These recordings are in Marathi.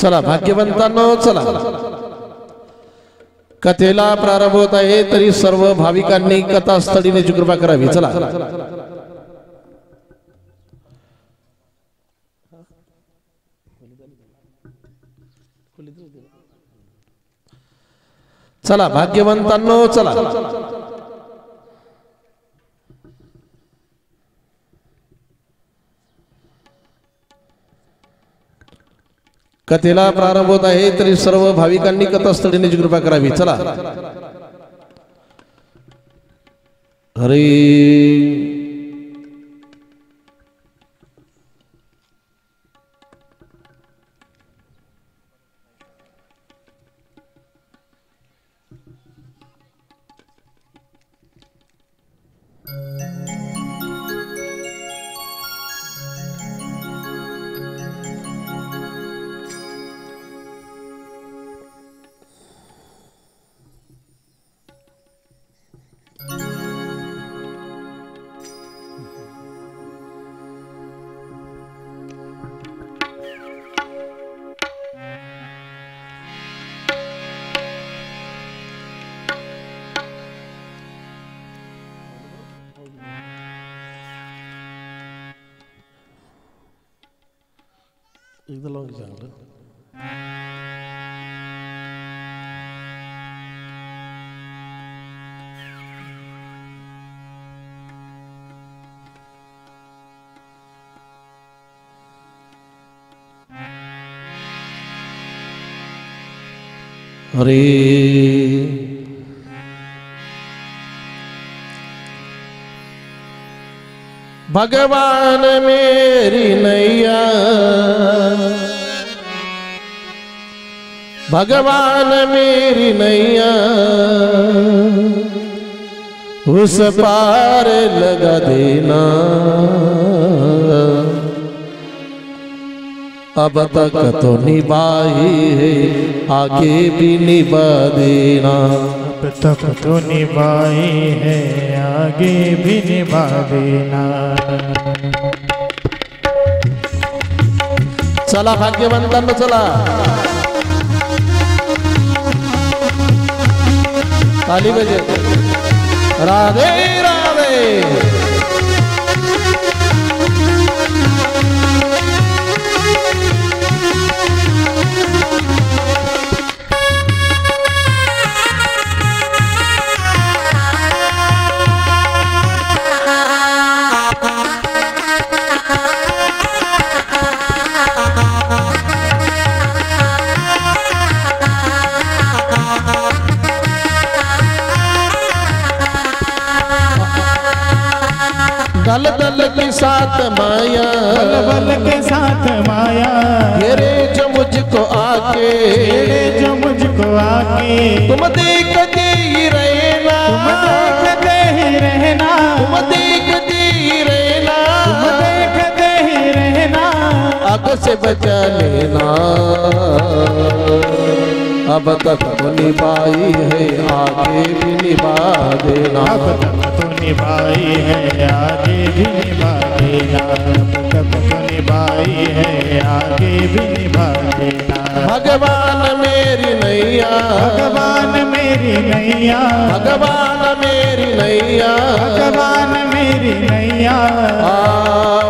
चला भाग्यवंतांनो चला, कथेला प्रारंभ होत आहे तरी सर्व भाविकांनी कथास्थळी येण्याची कृपा करावी। चला चला भाग्यवंतांनो चला, कथेला प्रारंभ होत आहे तरी सर्व भाविकांनी कथास्थळी येण्याची कृपा करावी। चला हरे एकदा लावून चांगलं। हरे भगवान मेरी नैया, भगवान मेरी नैया उस पार लगा देना, अब तक तो निभाई है आगे भी निभा देना, अब तक तो निभाई है आगे भी निभा देना। चला भाग्यवंतांनो चला, ताली बजे राधे राधे। दल दल के साथ माया, बल बल के साथ माया, घेरे जो मुझको आके, घेरे जो मुझको आके, तुम देखते ही रहना, तुम देखते ही रहना, तुम देखते ही रहना, तुम देखते ही रहना, आग से बचा लेना, अब तक तो निभाई है आगे भी निभा देना, अब तक तो निभाई है आगे भी निभा देना, अब तक तो निभाई है आगे भी निभा देना। भगवान मेरी नैया, भगवान मेरी नैया, भगवान मेरी नैया, भगवान मेरी नैया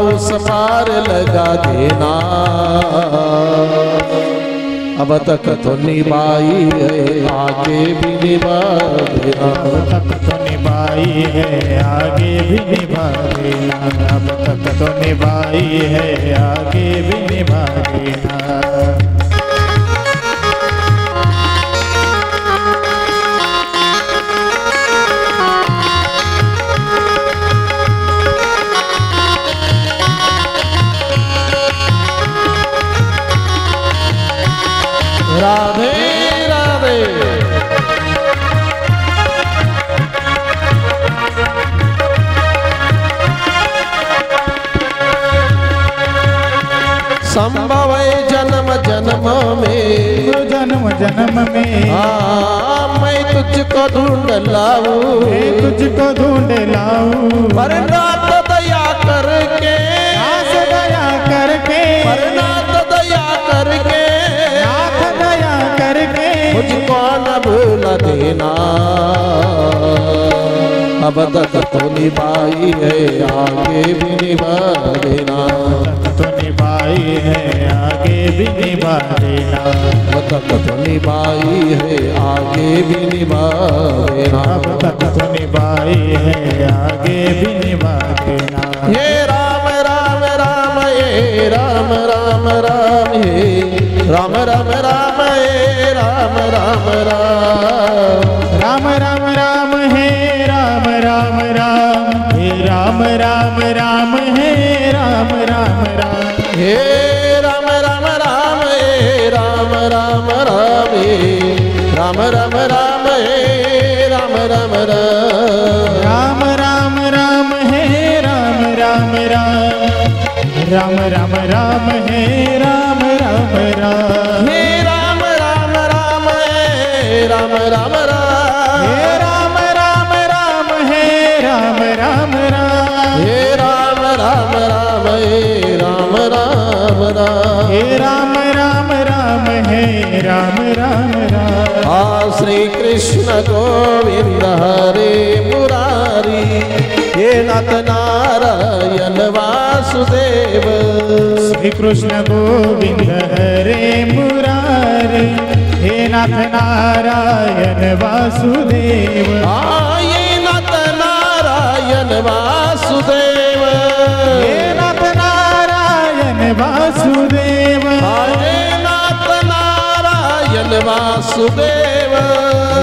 उस पार लगा देना, अब तक तो निभाई है आगे भी निभा देना, अब तक तो निभाई है आगे भी निभा देना, अब तक तो निभाई है आगे भी निभा देना। राधे राधे। संभव है जन्म जन्म में, जन्म जन्म में मैं तुझको ढूंढ लाऊं, तुझको ढूंढ लाऊं, परनाथ दया करके, दया करके, परनाथ दया करके, अब तक तो निभाई है आगे भी निभा देना। तो निभाई है आगे भी निभा देना। अब तक तो निभाई है आगे भी निभा देना। अब तक तो निभाई है आगे भी निभा देना। हे राम राम राम हे राम राम राम हे राम राम राम हे राम राम राम राम राम राम हे राम राम राम हे राम राम राम हे राम राम राम हे राम राम राम हे राम राम राम हे राम राम राम हे राम राम राम राम राम राम हे राम राम राम राम राम राम हे राम राम राम हे राम राम राम हे राम राम राम हे राम राम राम हे राम राम राम हे राम राम राम हे राम राम राम हे राम राम राम हे राम राम राम आ श्री कृष्ण गोविंद हरे मुरारी हे नाथ नारायण वासुदेव। श्री कृष्ण गोविंद हरे मुरारी हे नाथ नारायण वासुदेव। ये नाथ नारायण वासुदेव। हे नाथ नारायण वासुदेव। हे नाथ नारायण वासुदेव।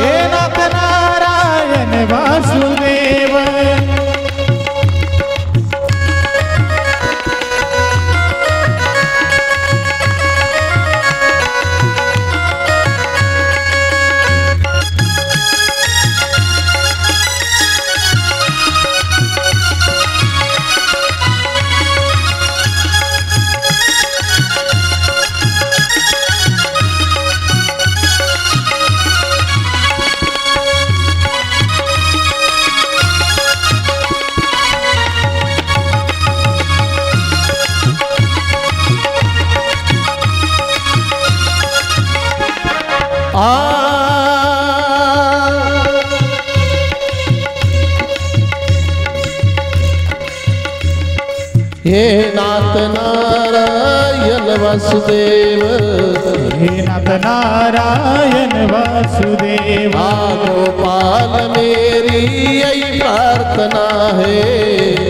हे नाथ नारायण वासुदेव। हे नाथ नारायण वासुदेव। हे नाथ नारायण वासुदेव। गोपाल मेरी यही प्रार्थना है।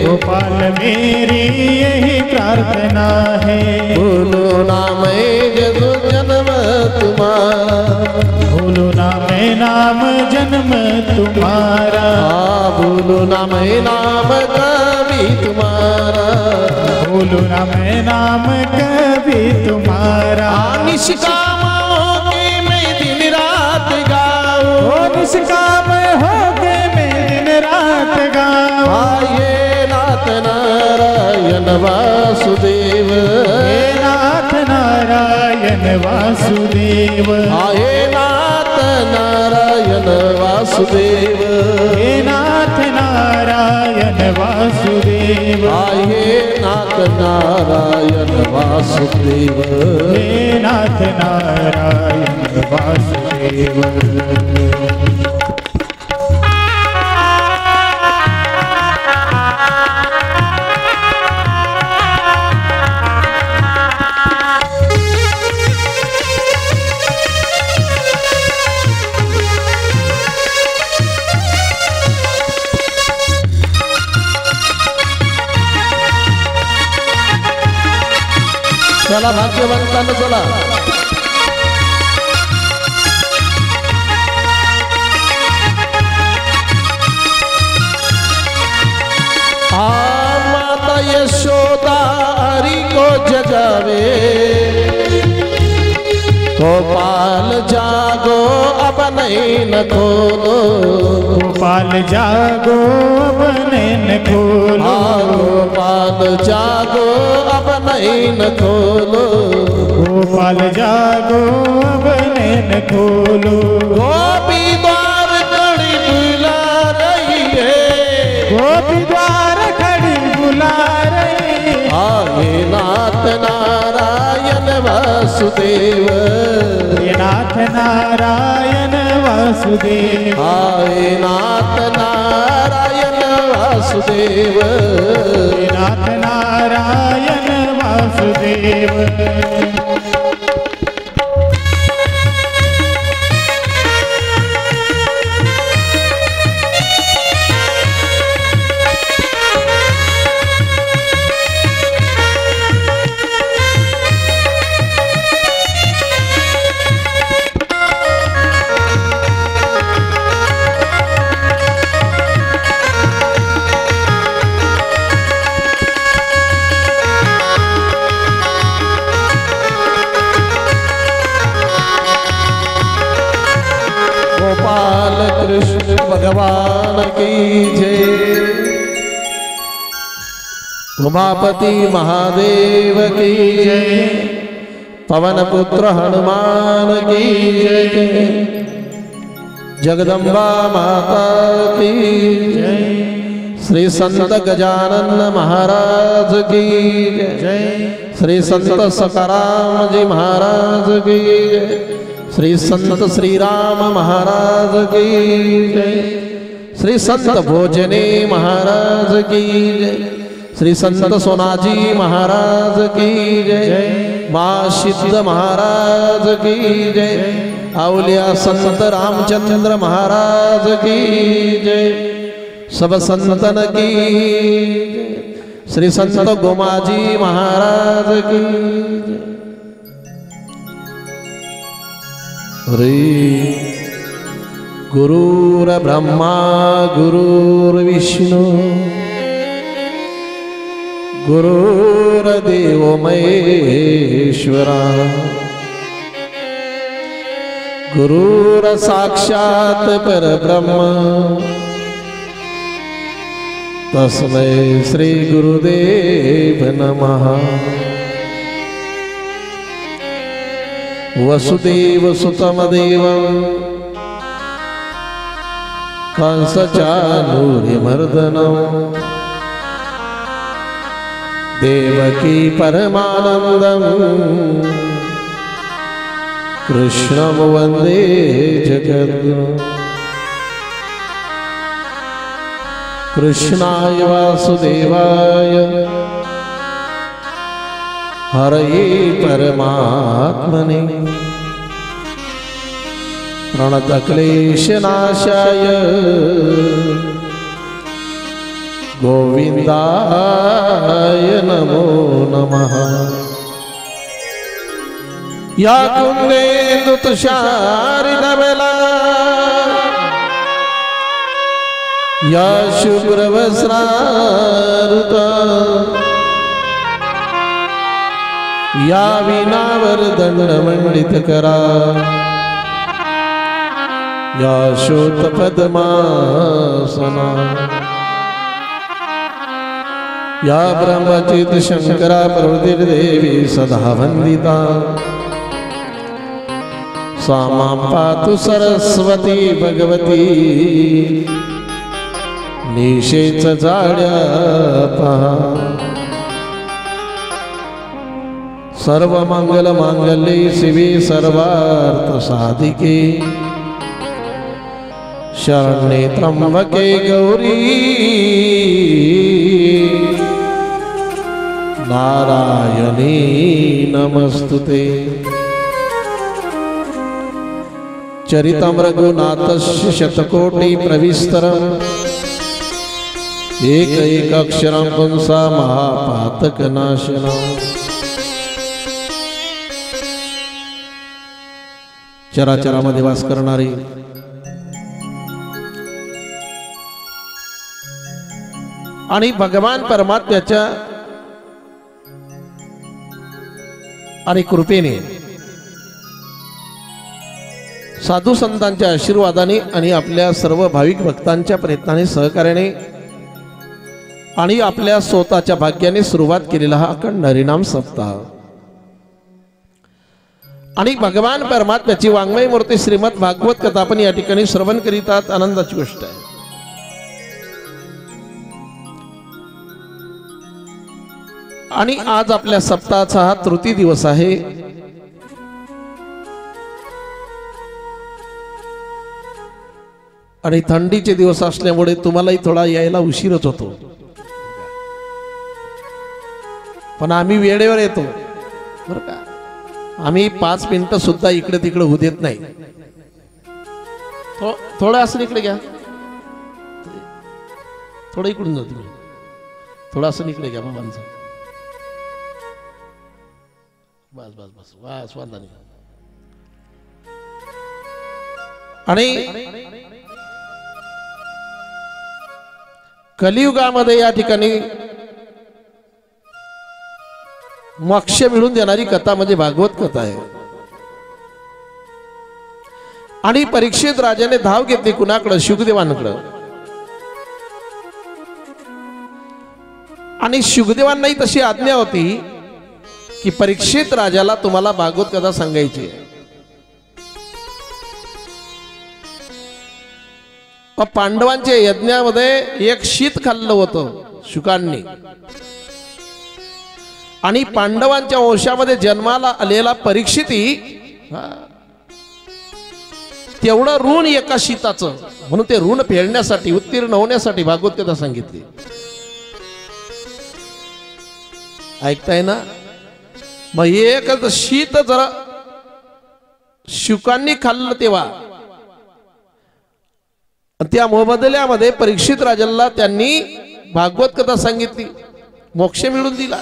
गोपाल मेरी यही प्रार्थना है। बोलो ना मैं जदू जन्म तुम्हारा। बोलो ना मैं नाम जन्म तुम्हारा। बोलो ना मैं नाम कभी तुम्हारा। बोलो ना मैं नाम कभी तुम्हारा। निष्काम होके मैं दिन रात गाऊं। निष्काम होके मैं दिन रात गाऊं। ये नाथ नारायण वासुदेव। हे नाथ नारायण वासुदेव। हे नाथ नारायण वासुदेव। हे नाथ नारायण वासुदेव। हे नाथ नारायण वासुदेव। हे नाथ नारायण वासुदेव। चला भाग्यवंतांना चला। माता यशोदा हरि को जगावे। गोपाल जागो अब नैन खोलो। गोपाल जागो अब नैन खोलो। गोपाल जागो अब नैन खोलो। गोपाल जागो अब नैन खोलो। गोपी द्वार खड़ी बुला रही है। गोपी द्वार खड़ी बुला रही। हे नाथ नारायण वासुदेव हे नाथ नारायण वासुदेव हाय नाथ नारायण वासुदेव हे नाथ नारायण वासुदेव गोपाल कृष्ण भगवान की जय उमापति महादेव की जय पवन पुत्र हनुमान की जय जगदम्बा माता की जय श्री संत गजानन महाराज की जय श्री संत सकाराम जी महाराज की जय श्री संत श्री राम महाराज की जय श्री संत भोजने महाराज की जय श्री संत सोनाजी महाराज की जय माँ सिद्ध महाराज की जय औलिया संत रामचंद्र महाराज की जय सब संतन की जय श्री संत गोमाजी महाराज की जय हरे गुरुर्ब्रह्मा गुरुर्विष्णु गुरुर्देवो महेश्वरा गुरुर्साक्षात् परब्रह्म तस्मै श्री गुरुदेव नमः वसुदेव सुतम देवं कंसचानूर्यमर्दनं देवकी परमानन्दं कृष्णं वन्दे जगद्गुरुं कृष्णाय वासुदेवाय हरये परमात्मने प्रणतक्लेशनाशाय गोविन्दाय नमो नमः या कुन्देन्दुतुषारिणबला या शुभ्रवस्त्रारुता या वीणावरदण्डमण्डितकरा या शोतपद्मासना या ब्रह्मचित शंकरा प्रवृतिर्देवी सदा वन्दिता सा मां पातु सरस्वती भगवती निशेच जाड्या पहा सर्वमंगलमांगल्ये शिवे सर्वार्थसाधिके शरण्ये त्र्यंबके गौरी नारायणी नमस्तुते चरितं रघुनाथस्य शतकोटि प्रविस्तरम् एकैकाक्षरं पुंसा महापातकनाशनम् चराचरामध्ये वास करणारी आणि भगवान परमात्म्याच्या आणि कृपेने साधू संतांच्या आशीर्वादाने आणि आपल्या सर्व भाविक भक्तांच्या प्रयत्नाने सहकार्याने आणि आपल्या स्वतःच्या भाग्याने सुरुवात केलेला हा अखंड हरिनाम सप्ताह आणि भगवान परमात्म्याची वाङ्मय मूर्ती श्रीमद भागवत कथा आपण या ठिकाणी श्रवण करीतात. आनंदाची गोष्ट आहे. आणि आज आपल्या सप्ताहाचा हा तृतीय दिवस आहे. आणि थंडीचे दिवस असल्यामुळे तुम्हालाही थोडा यायला उशीरच होतो, पण आम्ही वेळेवर येतो बरं का. आम्ही 5 मिनिटं सुद्धा इकडे तिकडे होऊ देत नाही. थोडं असं इकडे घ्या, थोडं इकडून जा तुम्ही, थोडं असं इकडे घ्या बाबांचं. बस बस बस बस वांदा नाही. आणि कलियुगामध्ये या ठिकाणी मोक्ष मिळून देणारी कथा म्हणजे भागवत कथा आहे. आणि परीक्षित राजाने धाव घेतली कुणाकडं? शुकदेवांकडं. आणि शुकदेवांनाही तशी आज्ञा होती की परीक्षित राजाला तुम्हाला भागवत कथा सांगायची आहे. पांडवांच्या यज्ञामध्ये एक शीत खाल्लं होतं शुकांनी, आणि पांडवांच्या वंशामध्ये जन्माला आलेला परीक्षिती तेवढं ऋण एका शीताचं, म्हणून ते ऋण फेडण्यासाठी उत्तीर्ण होण्यासाठी भागवत कथा सांगितली. ऐकताय ना? मग एक शीत जरा शुकांनी खाल्लं तेव्हा त्या मोबदल्यामध्ये परीक्षित राजाला त्यांनी भागवत कथा सांगितली, मोक्ष मिळून दिला.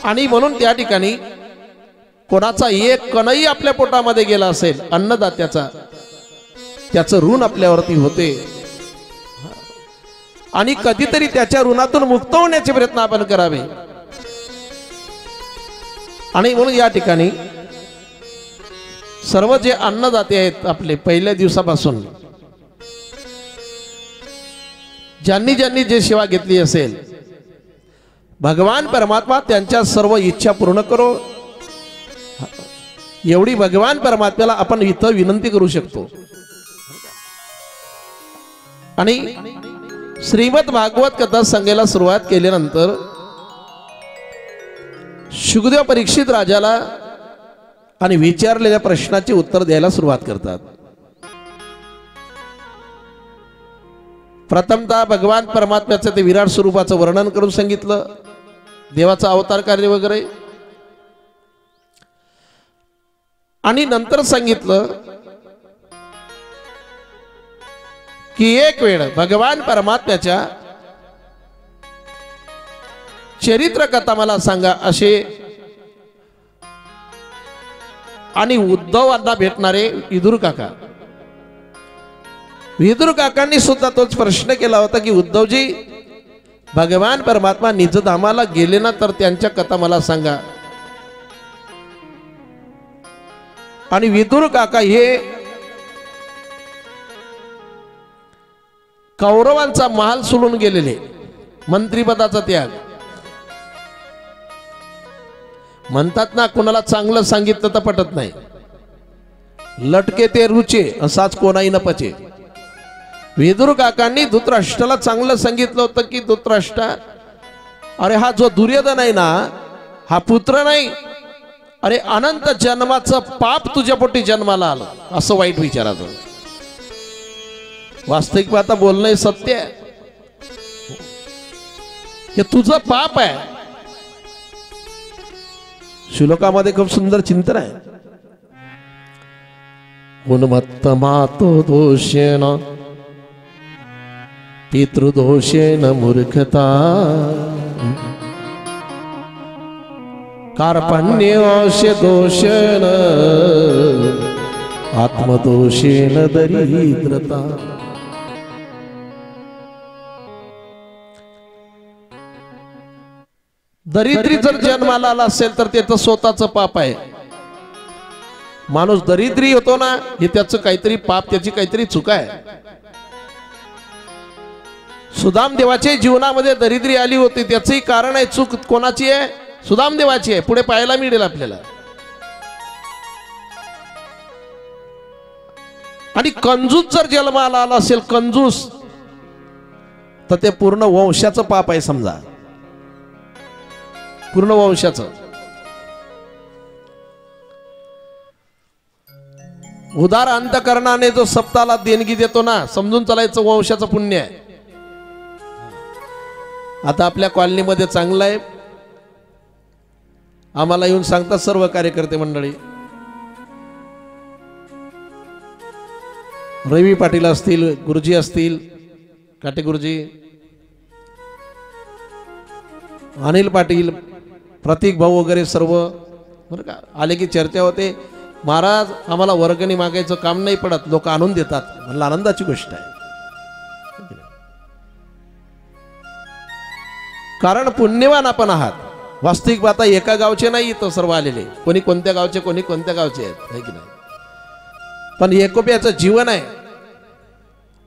आणि म्हणून त्या ठिकाणी कोणाचा एक कणही आपल्या पोटामध्ये गेला असेल अन्नदात्याचा, त्याचं ऋण आपल्यावरती होते. आणि कधीतरी त्याच्या ऋणातून मुक्त होण्याचे प्रयत्न आपण करावे. आणि म्हणून या ठिकाणी सर्व जे अन्नदाते आहेत आपले, पहिल्या दिवसापासून ज्यांनी ज्यांनी जे सेवा घेतली असेल, भगवान परमात्मा त्यांच्या सर्व इच्छा पूर्ण करो, एवढी भगवान परमात्म्याला आपण इथं विनंती करू शकतो. आणि श्रीमद भागवत कथा सांगायला सुरुवात केल्यानंतर शुकदेव परीक्षित राजाला आणि विचारलेल्या प्रश्नाचे उत्तर द्यायला सुरुवात करतात. प्रथमतः भगवान परमात्म्याचं ते विराट स्वरूपाचं वर्णन करून सांगितलं, देवाचा अवतार कार्य वगैरे. आणि नंतर सांगितलं की एक वेळ भगवान परमात्म्याच्या चरित्र कथा मला सांगा असे, आणि उद्धवांना भेटणारे विदुर काका. विदुर काकांनी सुद्धा तोच प्रश्न केला होता की उद्धवजी, भगवान परमात्मा निजधामाला गेले ना, तर त्यांच्या कथा मला सांगा. आणि विदुर काका हे कौरवांचा महाल सोडून गेलेले, मंत्रिपदाचा त्याग. म्हणतात ना, कोणाला चांगलं सांगितलं तर पटत नाही. लटके ते रुचे असाच कोणाही न पचे. विदुर काकांनी धृतराष्ट्राला चांगलं सांगितलं होतं की धृतराष्ट्र, अरे हा जो दुर्योधन आहे ना, हा पुत्र नाही, अरे अनंत जन्माचं पाप तुझ्या पोटी जन्माला आलं, असं वाईट विचाराचं. वास्तविक आता बोलणं सत्य आहे, हे तुझं पाप आहे. श्लोकामध्ये खूप सुंदर चिंतन आहे. उन्मत्तमातो दोषेण पितृदोषेण मूर्खता कार्पण्योष्य दोषेण आत्मदोषेण दरिद्रता. दरिद्री जर जन्माला आला असेल तर त्याचं स्वतःचं पाप आहे. माणूस दरिद्री होतो ना, हे त्याचं काहीतरी पाप, त्याची काहीतरी चूक आहे. सुदाम देवाच्या जीवनामध्ये दरिद्री आली होती, त्याचंही कारण आहे. चूक कोणाची आहे? सुदाम देवाची आहे. पुढे पाहायला मिळेल आपल्याला. आणि कंजूस जर जन्माला आला असेल, कंजूस, तर ते पूर्ण वंशाचं पाप आहे. समजा पूर्ण वंशाचं. उदार अंतकरणाने जो सप्ताला देणगी देतो ना, समजून चालायचं वंशाचं पुण्य आहे. आता आपल्या कॉलनीमध्ये चांगलं आहे, आम्हाला येऊन सांगतात सर्व कार्यकर्ते मंडळी, रवी पाटील असतील, गुरुजी असतील, काटे गुरुजी, अनिल पाटील, प्रतीक भाऊ वगैरे सर्व बरं का, आले की चर्चा होते. महाराज आम्हाला वर्गणी मागायचं काम नाही पडत, लोक आणून देतात. म्हणलं आनंदाची गोष्ट आहे, कारण पुण्यवान आपण आहात. वास्तविक आता एका गावचे नाही इथं सर्व आलेले, कोणी कोणत्या गावचे, कोणी कोणत्या गावचे आहेत, है की नाही. पण एकोप्याचं जीवन आहे.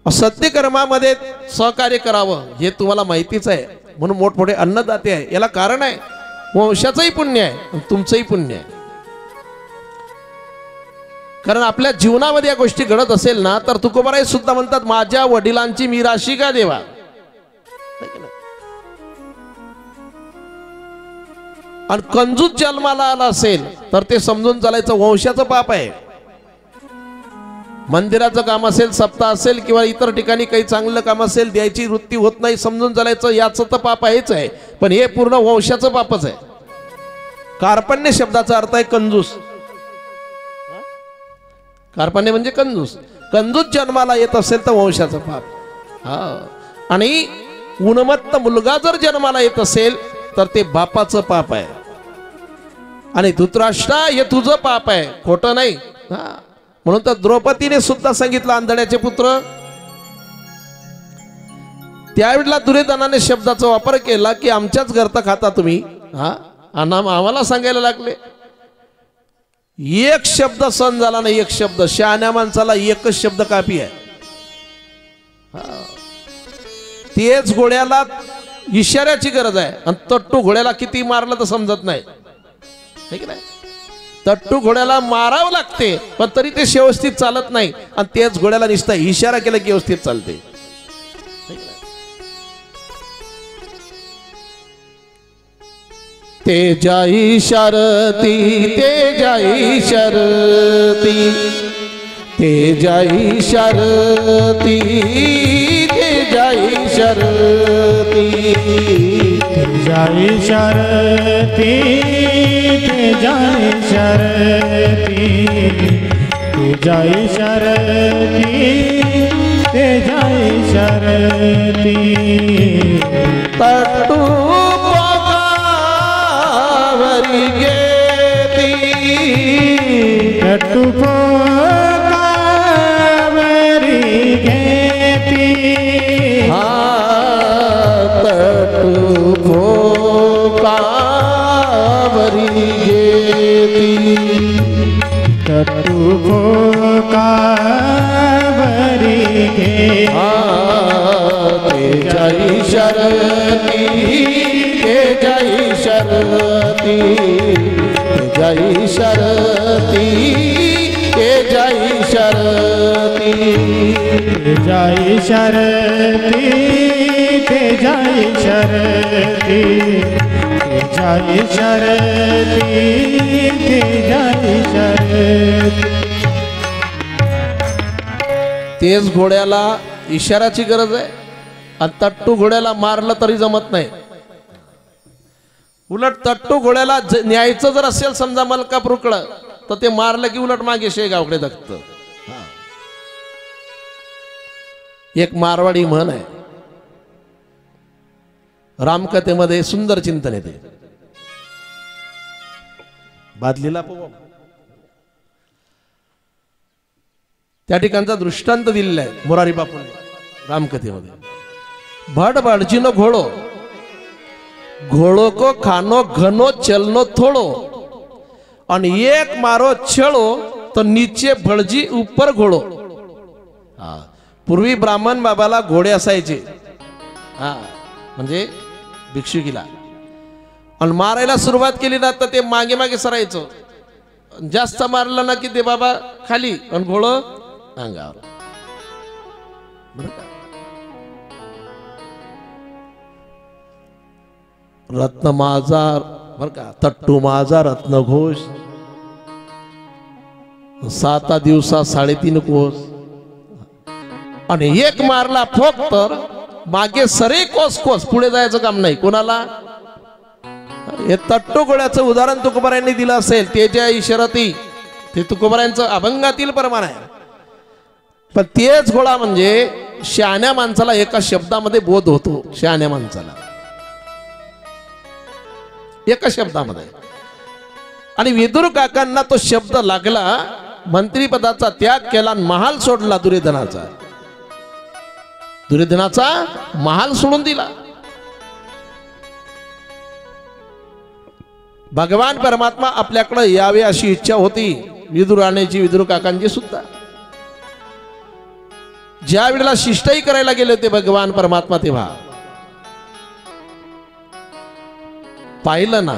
सत्य कर्मामध्ये सहकार्य करावं हे तुम्हाला माहितीच आहे, म्हणून मोठमोठे अन्नदाते आहे. याला कारण आहे, वंशाचंही पुण्य आहे आणि तुमचंही पुण्य आहे. कारण आपल्या जीवनामध्ये या गोष्टी घडत असेल ना, तर तुकोबाराय सुद्धा म्हणतात, माझ्या वडिलांची मिराशी का देवा. आणि कंजूस जन्माला आला असेल तर ते समजून चालायचं वंशाचं पाप आहे. मंदिराचं काम असेल, सप्ताह असेल किंवा इतर ठिकाणी काही चांगलं काम असेल, द्यायची वृत्ती होत नाही, समजून चालायचं याचं तर पाप आहेच आहे, पण हे पूर्ण वंशाचं पापच आहे. कार्पण्य शब्दाचा अर्थ आहे कंजूस. कार्पण्य म्हणजे कंजूस. कंजूस जन्माला येत असेल तर वंशाचं पाप. हा, आणि उन्मत्त मुलगा जर जन्माला येत असेल तर ते बापाचं पाप आहे. आणि धृतराष्ट्र हे तुझं पाप आहे, खोटं नाही. म्हणून तर द्रौपदीने सुद्धा सांगितलं, आंधळ्याचे पुत्र. त्यावेळेला दुर्योधनाने शब्दाचा वापर केला की आमच्याच घरता खाता तुम्ही. आम्हाला सांगायला लागले. एक शब्द सहन झाला नाही, एक शब्द. शहाण्या माणसाला एकच शब्द काफी आहे. तेच घोड्याला इशाऱ्याची गरज आहे, आणि तट्टू घोड्याला किती मारलं तर समजत नाही, ठीक आहे. तट्टू घोड्याला मारावं लागते, पण तरी ते व्यवस्थित चालत नाही, आणि तेच घोड्याला नुसता इशारा केला की व्यवस्थित चालते. तेजा इशारती, तेजा इशारती, तेजा इशारती, तेजा इशारती, तेजा इशारती, तेजा इशारती, तेजा इशारती, तेजा इशारती. तट्टू पोकावरी गेती, तट्टू पोकावरी घेती. तट्टू पोकावरी घेती, तट्टू पोकावरी घेती. तेजा इशारती, तेजा इशारती, तेजा इशारती, तेजा इशारती, तेजा इशारती, तेजा इशारती, तेजा इशारती, तेजा इशारती. तेज घोड्याला इशाराची गरज आहे, आणि तट्टू घोड्याला मारलं तरी जमत नाही. उलट तट्टू घोड्याला न्यायचं जर असेल समजा मलकापूरकडं, तर ते मारलं की उलट मागे शेगावकडे धकत. एक मारवाडी म्हण आहे, रामकथेमध्ये सुंदर चिंतन येते. बादलीला त्या ठिकाणचा दृष्टांत दिलेला आहे मोरारी बापूंनी रामकथेमध्ये. भट भटजीनो घोड़ो, घोड़ो को खानो घनो चलनो थोड़ो, और एक मारो चलो तो नीचे भटजी ऊपर घोड़ो. पूर्वी ब्राह्मण बाबाला घोडे असायचे, म्हणजे भिक्षुकीला, आणि मारायला सुरुवात केली ना तर ते मागे मागे सरायचं. जास्त मारलं ना की ते बाबा खाली आणि घोडं अंगावर. रत्न माझा बर का, तट्टू माझा रत्नघोष. 7 दिवसात 3.5 कोस आणि एक मारला फोक तर मागे सरे कोस कोस पुढे जायचं काम नाही कोणाला. हे तट्टू गोळ्याचं उदाहरण तुकोबारायांनी दिलं असेल. ते ज्या इशारती ते तुकोबारायांचं अभंगातील प्रमाण आहे. पण तेच गोळा म्हणजे शहाण्या माणसाला एका शब्दामध्ये बोध होतो. शहाण्या माणसाला एका शब्दामध्ये. आणि विदुर काकांना तो शब्द लागला. मंत्रीपदाचा त्याग केला, महाल सोडला दुर्योधनाचा. दुर्योधनाचा महाल सोडून दिला. भगवान परमात्मा आपल्याकडे यावे अशी इच्छा होती विदुर आणण्याची, विदुर काकांची सुद्धा. ज्या वेळेला शिष्टाई करायला गेले होते भगवान परमात्मा तेव्हा पाहिलं ना,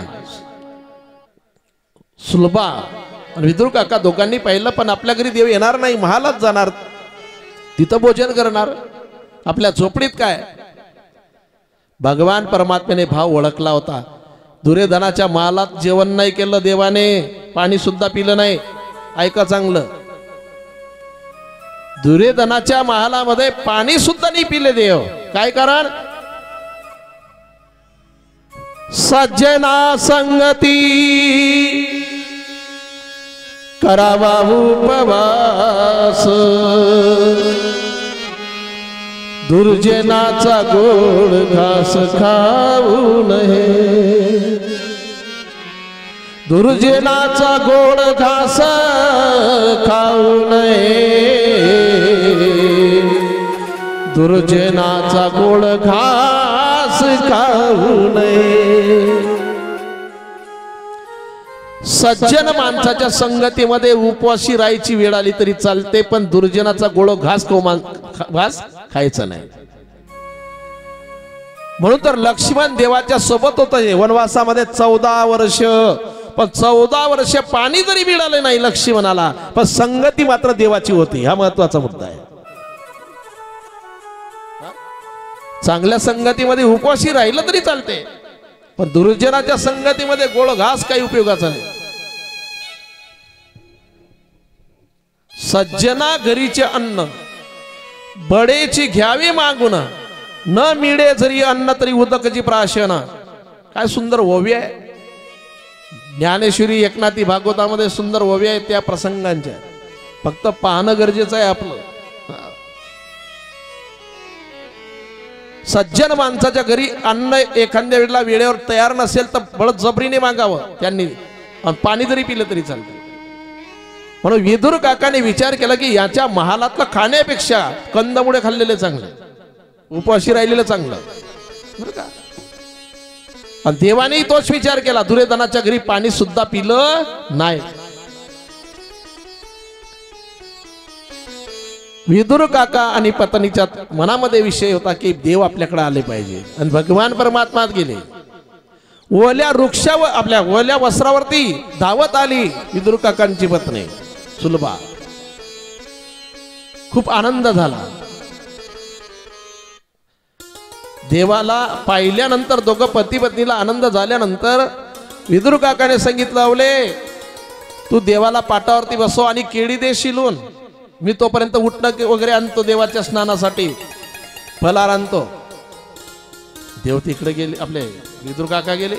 सुलभा आणि विदुर काका दोघांनी पाहिलं. पण आपल्या घरी देव येणार नाही, महालात जाणार, तिथं भोजन करणार. आपल्या झोपडीत काय. भगवान परमात्म्याने भाव ओळखला होता. दुर्योधनाच्या महालात जेवण नाही केलं देवाने, पाणी सुद्धा पिलं नाही. ऐका चांगलं, दुर्योधनाच्या महालामध्ये पाणी सुद्धा नाही पिले देव. काय कारण. सज्जना संगती करावा उपवास, दुर्जनाचा गोड घास खाऊ नये. दुर्जनाचा गोड घास खाऊ नये. दुर्जनाचा गोड घास खाऊ नये. सज्जन माणसाच्या संगतीमध्ये उपवासी राहायची वेळ आली तरी चालते, पण दुर्जनाचा गोड घास खायचा नाही. म्हणून तर लक्ष्मण देवाच्या सोबत होते वनवासामध्ये 14 वर्ष. पण 14 वर्ष पाणी जरी मिळालं नाही लक्ष्मणाला, पण संगती मात्र देवाची होती. हा महत्वाचा मुद्दा आहे. चांगल्या संगतीमध्ये उपवासी राहिलं तरी चालते, पण दुर्जनाच्या संगतीमध्ये गोड घास काही उपयोगाचा नाही. सज्जना घरीचे अन्न बडेची घ्यावे मागून, न मिळे जरी अन्न तरी उदकची प्राशना. काय सुंदर ओवी आहे. ज्ञानेश्वरी एकनाथी भागवतामध्ये सुंदर ओवी आहे त्या प्रसंगांच्या. फक्त पाहणं गरजेचं आहे आपलं. सज्जन माणसाच्या घरी अन्न एखाद्या वेळेला वेळेवर तयार नसेल तर बळजबरीने मागावं त्यांनी, आणि पाणी जरी पिलं तरी चालतं. म्हणून विदुर काकाने विचार केला की याच्या महालातलं खाण्यापेक्षा कंदमुळे खाल्लेले चांगले, उपवासी राहिलेलं चांगलं, बरं का. आणि देवानेही तोच विचार केला. दुर्योधनाच्या घरी पाणी सुद्धा पिलं नाही. विदुर काका आणि पत्नीच्या मनामध्ये विषय होता की देव आपल्याकडे आले पाहिजे. आणि भगवान परमात्मात गेले. ओल्या वृक्षावर आपल्या ओल्या वस्त्रावरती धावत आली विदुर काकांची पत्नी सुलभा. खूप आनंद झाला. देवाला पाहिल्यानंतर दोघं पती पत्नीला आनंद झाल्यानंतर विदुर काकाने सांगितलं, अवले तू देवाला पाटावरती बसव आणि केळी दे शिलून, मी तोपर्यंत उठणं वगैरे आणतो देवाच्या स्नानासाठी, फलार आणतो. देव तिकडे गेले, आपले विदुर काका गेले.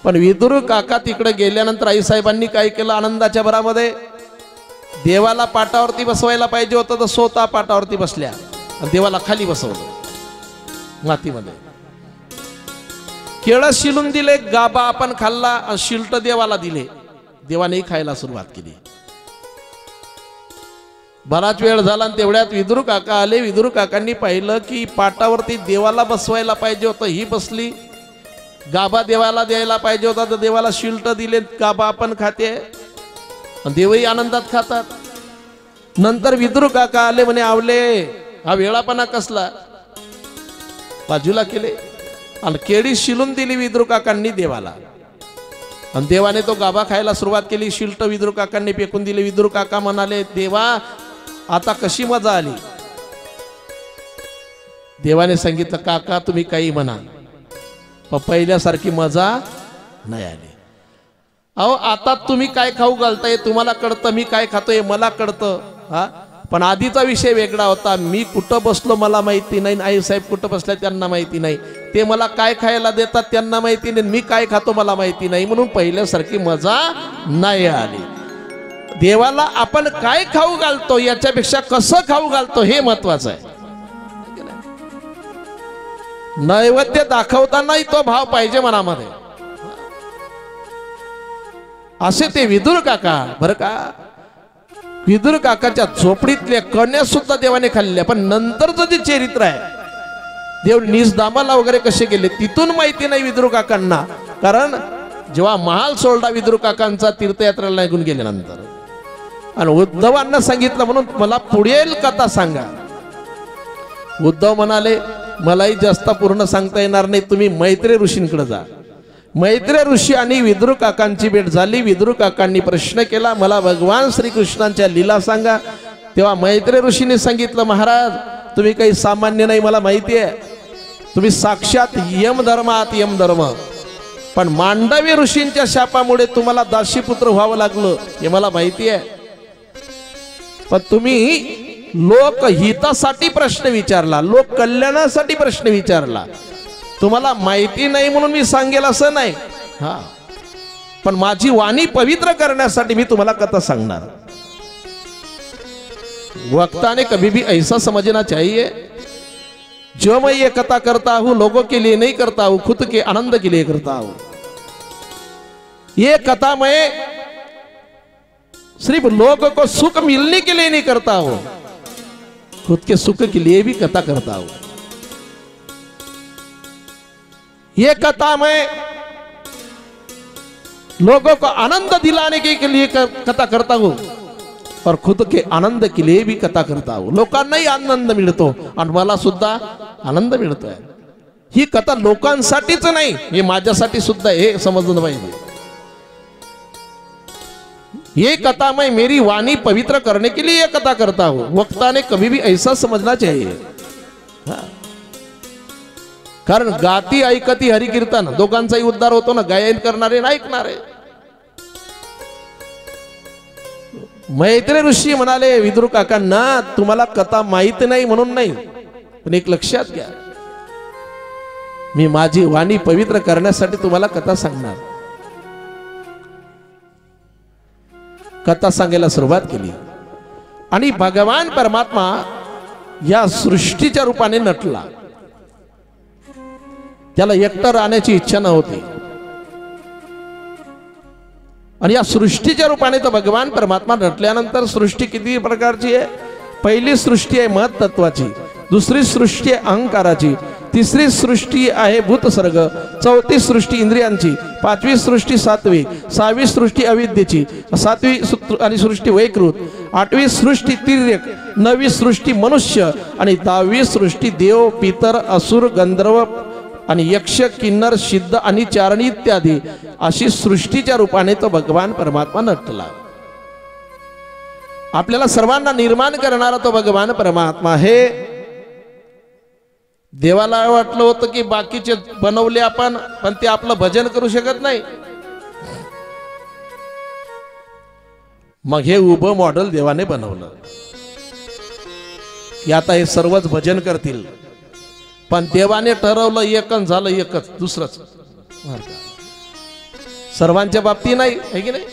पण विदुर काका तिकडे गेल्यानंतर आईसाहेबांनी काय केलं, आनंदाच्या भरामध्ये देवाला पाटावरती बसवायला पाहिजे होतं तर स्वतः पाटावरती बसल्या आणि देवाला खाली बसवलं मातीमध्ये. केळं शिलून दिले, गाबा आपण खाल्ला आणि शिल्ट देवाला दिले. देवानेही खायला सुरुवात केली. बराच वेळ झाला आणि तेवढ्यात विदुर काका आले. विदुर काकांनी पाहिलं की पाटावरती देवाला बसवायला पाहिजे होतं, ही बसली. गाबा देवाला द्यायला पाहिजे होता तर देवाला शिल्ट दिले, गाबा आपण खाते आणि देवही आनंदात खातात. नंतर विदुर काका आले, म्हणे आवले हा वेळापणा कसला, बाजूला केले आणि केळी शिलून दिली विदुर काकांनी देवाला. आणि देवाने तो गाभा खायला सुरुवात केली. शिल्ट विदुर काकांनी फेकून दिले. विदुर काका म्हणाले, देवा आता कशी मजा आली. देवाने सांगितलं, काका तुम्ही काही म्हणा पण पहिल्यासारखी मजा नाही आली. अहो आता तुम्ही काय खाऊ घालताय तुम्हाला कळतं, मी काय खातोय मला कळतं. हा, पण आधीचा विषय वेगळा होता. मी कुठं बसलो मला माहिती नाही, आई साहेब कुठं बसल्या त्यांना माहिती नाही, ते मला काय खायला देतात त्यांना माहिती नाही, मी काय खातो मला माहिती नाही, म्हणून पहिल्यासारखी मजा नाही आली. देवाला आपण काय खाऊ घालतो याच्यापेक्षा कसं खाऊ घालतो हे महत्वाचं आहे. नैवेद्य दाखवतानाही तो भाव पाहिजे मनामध्ये. असे ते विदुर काका बरं का, विदुर काकाच्या झोपडीतल्या कन्या सुद्धा देवाने खाल्ल्या. पण नंतरचं जे चरित्र आहे, देव निजदामाला वगैरे कसे गेले तिथून माहिती नाही विदुर काकांना. कारण जेव्हा महाल सोडला विदुर काकांचा तीर्थयात्रेला निघून गेल्यानंतर, आणि उद्धवांना सांगितलं म्हणून मला पुढील कथा सांगा. उद्धव म्हणाले मलाही जास्त पूर्ण सांगता येणार नाही, तुम्ही मैत्रेय ऋषींकडे जा. मैत्रेय ऋषी आणि विदुर काकांची भेट झाली. विदुर काकांनी प्रश्न केला मला भगवान श्रीकृष्णांच्या लीला सांगा. तेव्हा मैत्रेय ऋषीने सांगितलं महाराज तुम्ही काही सामान्य नाही, मला माहिती आहे, तुम्ही साक्षात यमधर्म आहात, यमधर्म. पण मांडवी ऋषींच्या शापामुळे तुम्हाला दासीपुत्र व्हावं लागलं हे मला माहिती आहे. पण तुम्ही लोकहितासाठी प्रश्न विचारला, लोक कल्याणासाठी प्रश्न विचारला. तुम्हाला माहिती नाही म्हणून मी सांगेल असं नाही. हा, पण माझी वाणी पवित्र करण्यासाठी मी तुम्हाला कथा सांगणार. वक्ता ने कभी भी ऐसा समझना चाहिए जो मैं ये कथा करता हूं लोगों के लिए नहीं करता हूं, खुद के आनंद के लिए करता हूं. ये कथा मैं सिर्फ लोगों को सुख मिलने के लिए नहीं करता हूं, खुद के सुख के लिए भी कथा करता हूं. ये कथा मैं लोगों को आनंद दिलाने के लिए कथा करता हूं और खुद के आनंद के लिए भी कथा करता हूं. लोकांनाही आनंद मिळतो आणि मला सुद्धा आनंद मिळतोय. ही कथा लोकांसाठीच नाही, हे माझ्यासाठी सुद्धा हे समजलं पाहिजे. ये कथा मैं मेरी वाणी पवित्र करने के लिए ये कथा करता हूं. वक्ता ने कभी भी ऐसा समझना चाहिए. कारण गाती ऐकती हरिकीर्तन दोघांचाही उद्धार होतो ना, गायन करणारे ना ऐकणारे. मैत्रेय ऋषी म्हणाले विदुर काकांना तुम्हाला कथा माहित नाही म्हणून नाही, पण एक लक्षात घ्या, मी माझी वाणी पवित्र करण्यासाठी तुम्हाला कथा सांगणार. कथा सांगायला सुरुवात केली आणि भगवान परमात्मा या सृष्टीच्या रूपाने नटला. त्याला एकटं राहण्याची इच्छा नव्हती आणि या सृष्टीच्या रूपाने तो भगवान परमात्मा नटल्यानंतर सृष्टी किती प्रकारची आहे. पहिली सृष्टी आहे महत तत्वाची, दुसरी सृष्टी आहे अहंकाराची, तिसरी सृष्टी आहे भूतसर्ग, चौथी सृष्टी इंद्रियांची, पाचवी सृष्टी सात्विक, सहावी सृष्टी अविद्येची, सातवी आणि सृष्टी वैकृत, आठवी सृष्टी तिर्यक, नववी सृष्टी मनुष्य आणि 10वी सृष्टी देव पितर असुर गंधर्व आणि यक्ष किन्नर सिद्ध आणि चारणी इत्यादी अशी सृष्टीच्या रूपाने तो भगवान परमात्मा नटला. आपल्याला सर्वांना निर्माण करणारा तो भगवान परमात्मा हे देवाला वाटलं होतं की बाकीचे बनवले आपण, पण ते आपलं भजन करू शकत नाही. मग हे उभं मॉडेल देवाने बनवलं की आता हे सर्वच भजन करतील. पण देवाने ठरवलं एकच झालं, एकच, दुसरंच सर्वांच्या बाबतीत नाही, है की नाही.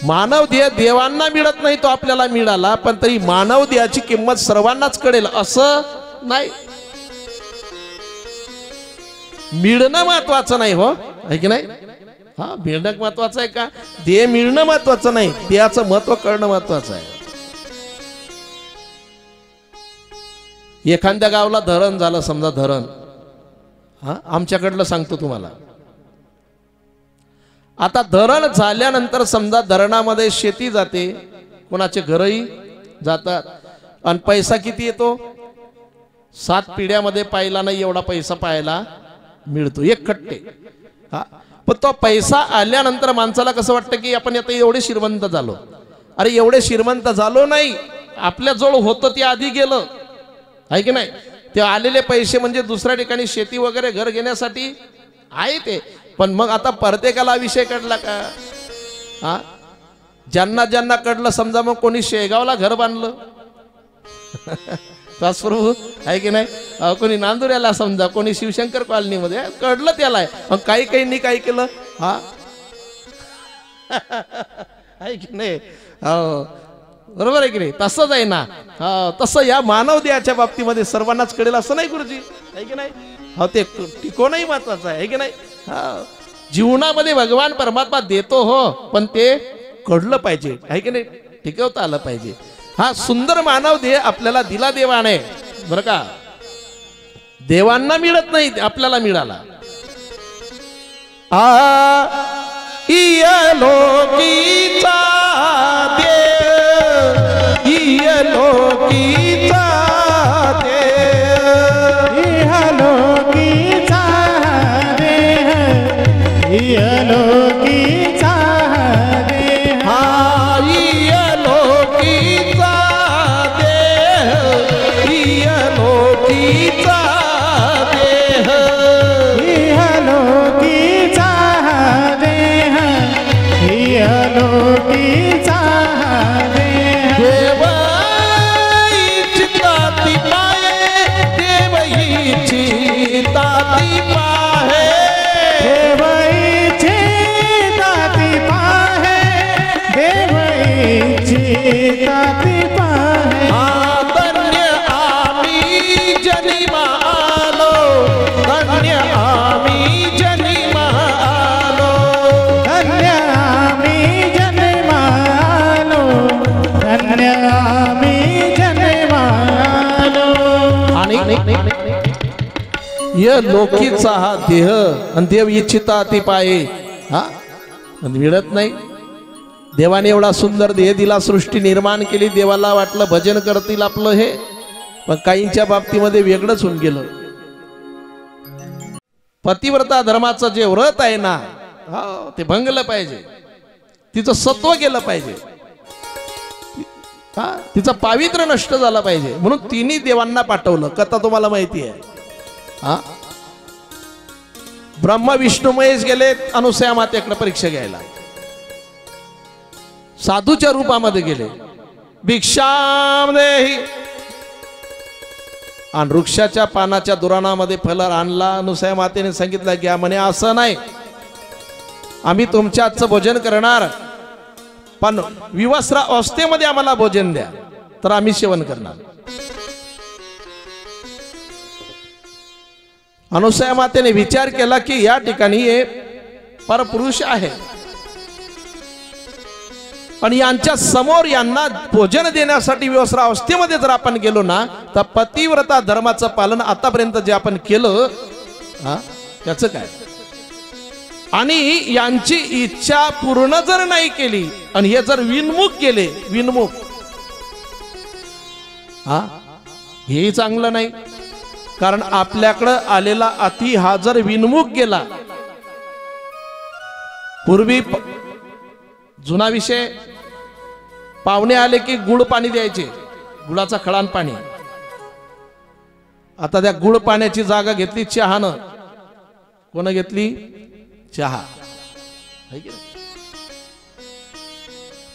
मानव देह देवांना मिळत नाही, तो आपल्याला मिळाला, पण तरी मानव देहाची किंमत सर्वांनाच कळेल असं नाही. मिळणं महत्वाचं नाही, हो, है की नाही. हा, मिळणं महत्वाचं आहे का, देह मिळणं महत्वाचं नाही, देहाचं महत्व कळणं महत्वाचं आहे. एखाद्या गावला धरण झालं समजा, धरण, हा आमच्याकडलं सांगतो तुम्हाला. आता धरण झाल्यानंतर समजा धरणामध्ये शेती जाते, कोणाचे घरही जातात, आणि पैसा किती येतो, 7 पिढ्यामध्ये पाहिला नाही एवढा पैसा पाहायला मिळतो, एक खट्टे. हा, पण तो पैसा आल्यानंतर माणसाला कसं वाटतं की आपण आता एवढे श्रीमंत झालो. अरे एवढे श्रीमंत झालो नाही, आपल्या जवळ होतं ते आधी गेलं, आहे की नाही. ते आलेले पैसे म्हणजे दुसऱ्या ठिकाणी शेती वगैरे घर घेण्यासाठी आहे ते, पण मग आता प्रत्येकाला विषय कळला का? हा, ज्यांना ज्यांना कळलं, समजा मग कोणी शेगावला घर बांधलं प्रभू आहे की नाही, कोणी नांदुऱ्याला, समजा कोणी शिवशंकर कॉलनीमध्ये कळलं त्याला, मग काही काहींनी काय केलं, हा आहे की नाही, हो बरोबर आहे की नाही, तसंच आहे ना. तसं या मानव देहाच्या बाबतीमध्ये सर्वांनाच कळेल असं नाही गुरुजी, आहे की नाही. हो, ते टिकवणंही महत्वाचं आहे की नाही. हा, जीवनामध्ये भगवान परमात्मा देतो हो, पण ते कळलं पाहिजे, आहे की नाही, टिकवता आलं पाहिजे. हा सुंदर मानव देह आपल्याला दिला देवाने, बरं का, देवांना मिळत नाही, आपल्याला मिळाला. इयलोकीचा देव, इयलोकीचा देव, इहलोकीचा देह, इहलोकीचा देह, हा इयलोकीचा देह, इयलोकीचा देह, इहलोकीचा देह, इहलोकीचा देह, देव इच्छिताती पाहे, देव इच्छिताती पाहे, देव इच्छिताती पाहे, देव इच्छिताती पाहे, धन्य आम्ही जन्मा आलो, धन्य आम्ही जन्मा आलो, धन्य आम्ही जन्मालो, धन्य आम्ही जन्मालो. आणि य लोकीचा हा देह आणि देव इच्छिता ती पाये, हा मिळत नाही. देवाने एवढा सुंदर देह दिला, सृष्टी निर्माण केली, देवाला वाटलं भजन करतील आपलं हे, पण काहींच्या बाबतीमध्ये वेगळंच होऊन गेलं. पतिव्रता धर्माचं जे व्रत आहे ना, ते भंगलं पाहिजे, तिचं सत्व गेलं पाहिजे, हा तिचं पावित्र्य नष्ट झालं पाहिजे, म्हणून तिन्ही देवांना पाठवलं. कथा तुम्हाला माहिती आहे. हा, ब्रह्मा विष्णू महेश गेले अनुसया मातेकडे परीक्षा घ्यायला, साधूच्या रूपामध्ये गेले, भिक्षाम देही, आणि वृक्षाच्या पानाच्या दुराणामध्ये फल आणला. अनुसया मातेने सांगितलं की म्हणे असं नाही, आम्ही तुमच्या आजचं भोजन करणार, पण विवस्त्र अवस्थेमध्ये आम्हाला भोजन द्या, तर आम्ही सेवन करणार. अनुसया मातेने विचार केला की या ठिकाणी हे परपुरुष आहे, पण यांच्या समोर यांना भोजन देण्यासाठी विवस्त्र अवस्थेमध्ये जर आपण गेलो ना, तर पतिव्रता धर्माचं पालन आतापर्यंत जे आपण केलं, त्याचं काय. आणि यांची इच्छा पूर्ण जर नाही केली आणि हे जर विनमुख केले, विनमुख, हेही चांगलं नाही. कारण आपल्याकडं आलेला अति हा जर विनमुख गेला, पूर्वी जुना विषय, पाहुणे आले की गुळ पाणी द्यायचे, गुळाचा खळान पाणी. आता त्या गुळ पाण्याची जागा घेतली चहानं. कोण घेतली? चहा.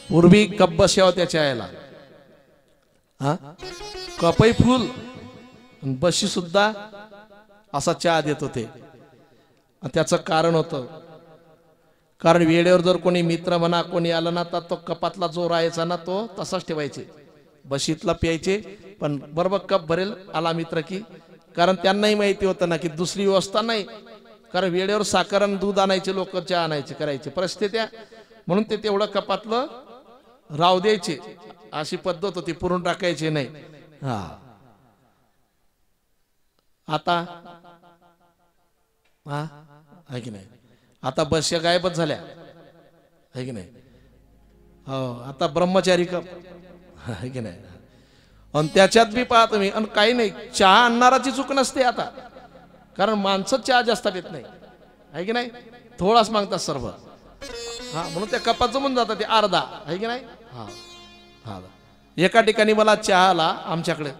पूर्वी कप बसाव त्याच्या यायला, कपई फुल, बशी सुद्धा असा चहा देत होते. त्याचं कारण होतं, कारण वेळेवर जर कोणी मित्र म्हणा कोणी आलं ना, तर तो कपातला जो राहायचा ना तो तसाच ठेवायचे, बशीतला प्यायचे, पण बरोबर कप भरेल आला मित्र की, कारण त्यांनाही माहिती होतं ना की दुसरी व्यवस्था नाही, कारण वेळेवर साखर आणि दूध आणायचे लोक, चहा आणायचे, करायचे परिस्थित्या, म्हणून ते तेवढं कपातलं राव द्यायचे. अशी पद्धत होती, पुरून टाकायचे नाही. हा, आता आहे की नाही, आता बस गायबच झाल्या, आहे की नाही. हो, आता ब्रह्मचारी कप, आहे की नाही. आणि त्याच्यात बी पहा तुम्ही, आणि काही नाही, चहा आणणाराची चूक नसते आता, कारण माणसं चहा जास्त येत नाही, आहे की नाही, थोडाच मागतात सर्व. हा, म्हणून त्या कपात जमून जातात ते अर्धा, आहे की नाही. हा हा, एका ठिकाणी मला चहा आला आमच्याकडे,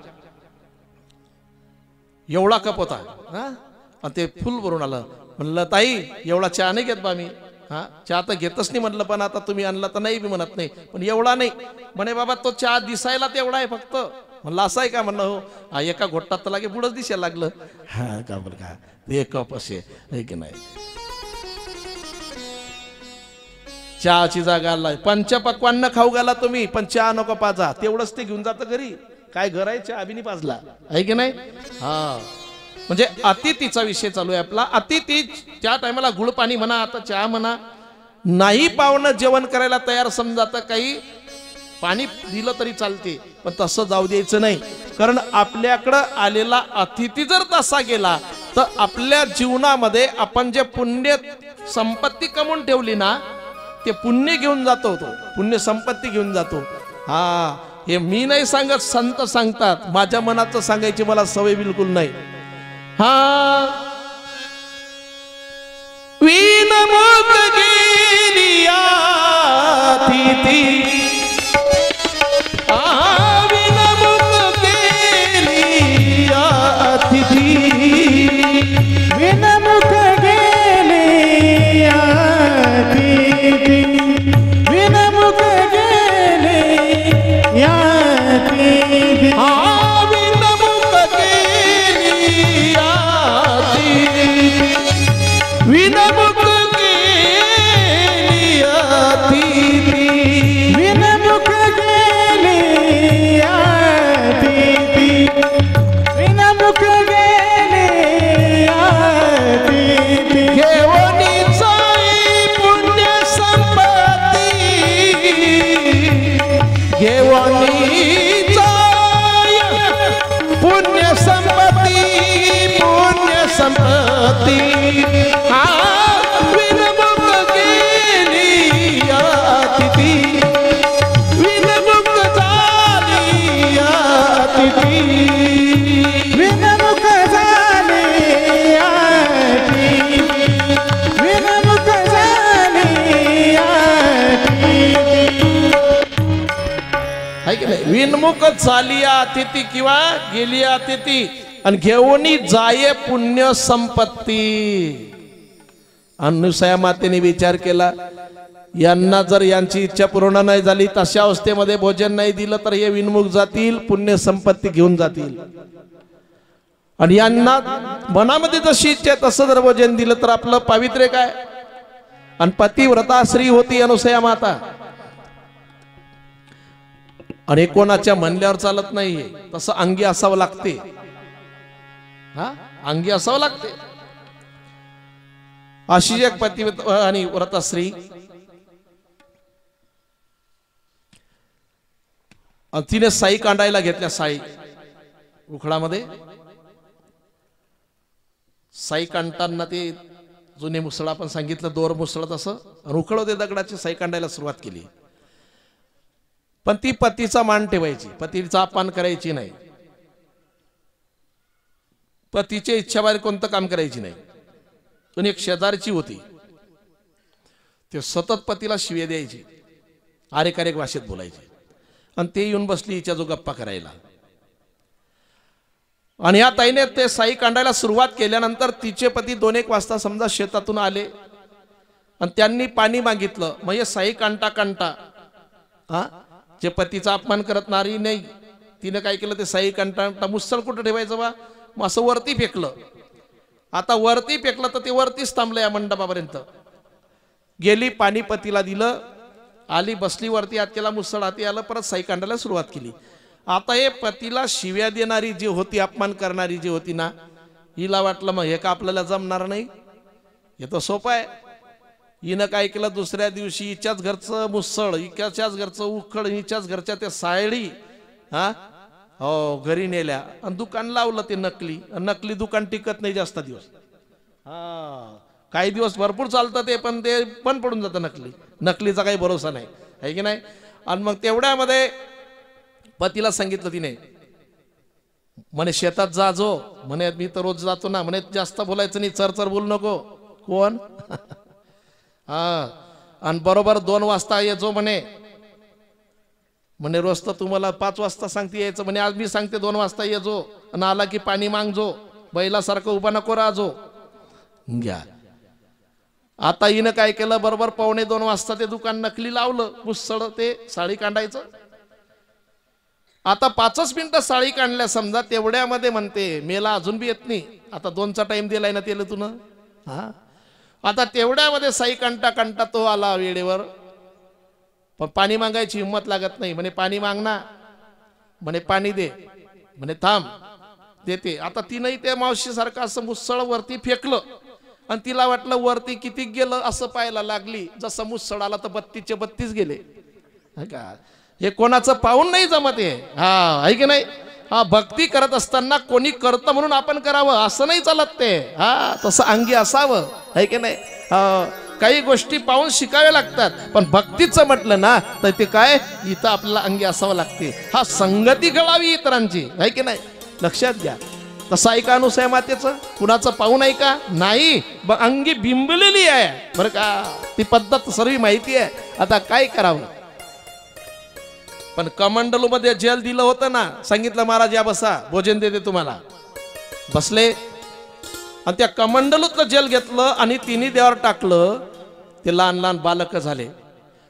एवढा कप होता, आणि ते फुल भरून आलं. म्हणलं ताई एवढा चहा नाही घेत बा मी. हा चहा तर घेतच नाही म्हणलं, पण आता तुम्ही आणला तर नाही मी म्हणत नाही, पण एवढा नाही. म्हणे बाबा तो चहा दिसायला तेवढा आहे फक्त. म्हणलं असं आहे का? म्हणलं हो. हा एका घोटात तर लागे पुढंच दिसायला लागलं. हा का बरं का एक कप असे की नाही. चहाची जागा आलाय. पंचपक्वान्न खाऊ घाला तुम्ही, पण चहा नको पाजा. तेवढंच ते घेऊन जातं घरी. काय घर आहे चहा बी नाही पाजला आहे की नाही. हा म्हणजे अतिथीचा विषय चालू आहे आपला. अतिथी त्या टायमाला गुळ पाणी म्हणा, आता चहा म्हणा, नाही पाहुणं जेवण करायला तयार समजा तर काही पाणी दिलं तरी चालते, पण तसं जाऊ द्यायचं नाही. कारण आपल्याकडं आलेला अतिथी जर तसा गेला तर आपल्या जीवनामध्ये आपण जे पुण्य संपत्ती कमवून ठेवली ना, ते पुण्य घेऊन जातो, तो पुण्य संपत्ती घेऊन जातो. हा हे मी नाही सांगत, संत सांगतात. माझ्या मनाचं सांगायची मला सवय बिलकुल नाही. हा विनमुख गेली अतिथी, विनमुख गेली अतिथी, विनमुख गेली अतिथी, विनमुख गेली अतिथी, विनमुख गेली अतिथी, विनमुख गेली अतिथी, विनमुख गेली अतिथी, विनमुख गेली अतिथी, घेऊनी जाई पुण्य संपत्ती, घेऊनी जाई पुण्य संपत्ती, पुण्य संपत्ती. विनमुख गेली अतिथी, विनमुख झाली अतिथी, विनमुख झाली अतिथी, विनमुख झाली अतिथी. आहे की नाही. विनमुख झाली अतिथी किंवा गेली अतिथी, आणि घेऊनी जाये पुण्य संपत्ती. अनुसया मातेने विचार केला, यांना जर यांची इच्छा पूर्ण नाही झाली, तशा अवस्थेमध्ये भोजन नाही दिलं तर हे विनमुख जातील, पुण्य संपत्ती घेऊन जातील. आणि यांना मनामध्ये जशी इच्छा आहे तसं जर भोजन दिलं तर आपलं पावित्र्य काय. आणि पतिव्रता स्त्री होती अनुसया माता. आणि कोणाच्या म्हणल्यावर चालत नाहीये, तसं अंगी असावं लागते. हा अंगी असावं लागते. अशी एक पतिव्रता आणि व्रतश्री. तिने साई कांडायला घेतल्या. साई उखळामध्ये साई कांडताना ते जुने मुसळ आपण सांगितलं, दोर मुसळ तसं रुखळ होते दगडाची, साई कांडायला सुरुवात केली. पण ती पतीचा मान ठेवायची, पतीचा अपमान करायची नाही, पतीच्या इच्छाबाहेर कोणतं काम करायची नाही. पण एक शेजारची होती, ते सतत पतीला शिव्या द्यायची, आरेकारेक भाषेत बोलायची, आणि ते येऊन बसली हिच्या जो गप्पा करायला. आणि या ताईने ते साई कांडायला सुरुवात केल्यानंतर तिचे पती 2-1 वाजता समजा शेतातून आले आणि त्यांनी पाणी मागितलं. मग हे साई कांटा कांटा, हा जे पतीचा अपमान करत नारी नाही, तिने काय केलं, ते साई कांटा मुसळ कुठं ठेवायचं बा, मग असं वरती फेकलं. आता वरती फेकलं तर ते वरतीच थांबलं या मंडपापर्यंत. गेली पाणी पतीला दिलं, आली बसली वरती, हात केला, मुसळ हाती आलं, परत साई कांडायला सुरुवात केली. आता हे पतीला शिव्या देणारी जी होती, अपमान करणारी जी होती ना, हिला वाटलं मग हे का आपल्याला जमणार नाही, हे तर सोपं आहे. हिनं काय केलं, दुसऱ्या दिवशी हिच्याच घरचं मुसळ, हिच्याच घरचं उखळ, हिच्याच घरच्या त्या सायळी हा हो घरी नेल्या आणि दुकान लावलं. ते नकली दुकान टिकत नाही जास्त दिवस. हा काही दिवस भरपूर चालतं ते, पण ते पण पडून जातं. नकलीचा काही भरोसा नाही, आहे की नाही. आणि मग तेवढ्यामध्ये पतीला सांगितलं तिने, म्हणे शेतात जा जो, म्हणे मी तर रोज जातो ना, म्हणे जास्त बोलायचं नाही, चरचर बोलू नको. कोण हा आणि बरोबर 2 वाजता ये जो म्हणे. म्हणे रोज तर तुम्हाला 5 वाजता सांगते यायचं, म्हणे आज मी सांगते 2 वाजता ये जो, आणि आला की पाणी मागजो, बैलासारखं उभा नको राहा जो. घ्या. आता हिनं काय केलं, बरोबर 1:45 वाजता ते दुकान नकली लावलं, मुसळ ते साडी काढायचं. आता 5 मिनिटं साडी काढल्या समजा, तेवढ्यामध्ये म्हणते मेला अजून बी येत नाही. आता 2चा टाइम दिलाय ना त्याला तुन. हा, आता तेवढ्यामध्ये साई कांटा तो आला वेळेवर. पण पाणी मागायची हिंमत लागत नाही. म्हणे पाणी मागना, म्हणे पाणी दे, म्हणे थांब देते. आता तिनंही त्या मावशी सारखं असं मुसळ वरती फेकलं आणि तिला वाटलं वरती किती गेलं असं पाहायला लागली. जसं मुसळ आला तर 32चे 32 गेले. हे कोणाचं पाहून नाही जमत आहे. हा, आहे की नाही. हा, भक्ती करत असताना कोणी करतं म्हणून आपण करावं असं नाही चालत ते. हा, तसं अंगी असावं, आहे की नाही. काही गोष्टी पाहून शिकाव्या लागतात, पण भक्तीचं म्हटलं ना तर ते काय इथं आपल्याला अंगी असावं लागते. हा, संगती कळावी इतरांची, आहे की नाही. लक्षात घ्या. तसं ऐका अनुसया मातेचं, कुणाचं पाहून ऐका नाही, अंगी बिंबलेली आहे बरं का. ती पद्धत सर्व माहिती आहे. आता काय करावं. पण कमंडलू मध्ये जेल दिलं होतं ना, सांगितलं महाराज या बसा, भोजन देते तुम्हाला. बसले आणि त्या कमंडलूतलं जेल घेतलं आणि तिन्ही देवावर टाकलं. ते लहान लहान बालक झाले,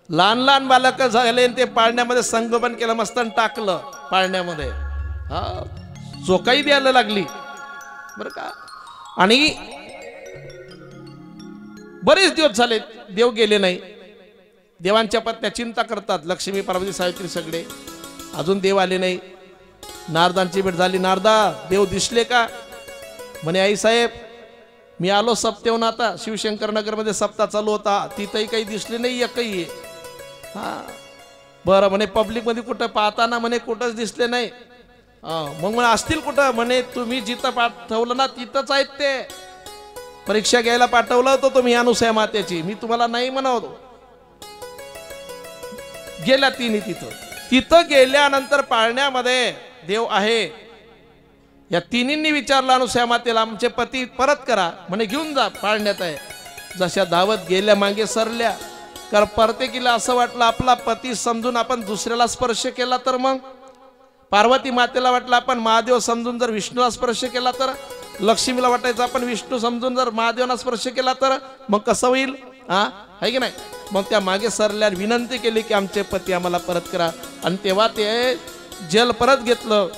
लहान लहान बालक झाले आणि ते पाळण्यामध्ये संगोपन केलं मस्त टाकलं पाळण्यामध्ये. हा, चोखाई द्यायला लागली बरं का. आणि बरेच दिवस झाले देव गेले नाही. देवांच्या पत्न्या चिंता करतात, लक्ष्मी पार्वती सावित्री सगळे, अजून देव आले नाही. नारदांची भेट झाली. नारदा देव दिसले का. म्हणे आई साहेब मी आलो सप्तेहून. आता शिवशंकर नगर मध्ये सप्ताह चालू होता, तिथंही काही दिसले नाही एकही. हा, बरं म्हणे पब्लिक मध्ये कुठं पाहताना म्हणे कुठंच दिसले नाही. मग म्हणे असतील कुठं. म्हणे तुम्ही जिथं पाठवलं ना तिथंच आहेत ते. परीक्षा घ्यायला पाठवलं होतं तुम्ही अनुसया मातेची, मी तुम्हाला नाही म्हणवतो. गेल्या तिन्ही तिथं गेल्यानंतर पाळण्यामध्ये देव आहे. या तिन्हींनी विचारलं अनुसया मातेला आमचे पती परत करा. म्हणे घेऊन जा, पाळण्यात आहे. जशा धावत गेल्या मागे सरल्या. कारण प्रत्येकीला असं वाटलं आपला पती समजून आपण दुसऱ्याला स्पर्श केला तर. मग पार्वती मातेला वाटलं आपण महादेव समजून जर विष्णूला स्पर्श केला तर. लक्ष्मीला वाटायचं आपण विष्णू समजून जर महादेवाला स्पर्श केला तर मग कसं होईल. हा, आहे की नाही. मग त्या मागे सरल्यावर विनंती केली की आमचे पती आम्हाला परत करा. आणि तेव्हा ते जेल परत घेतलं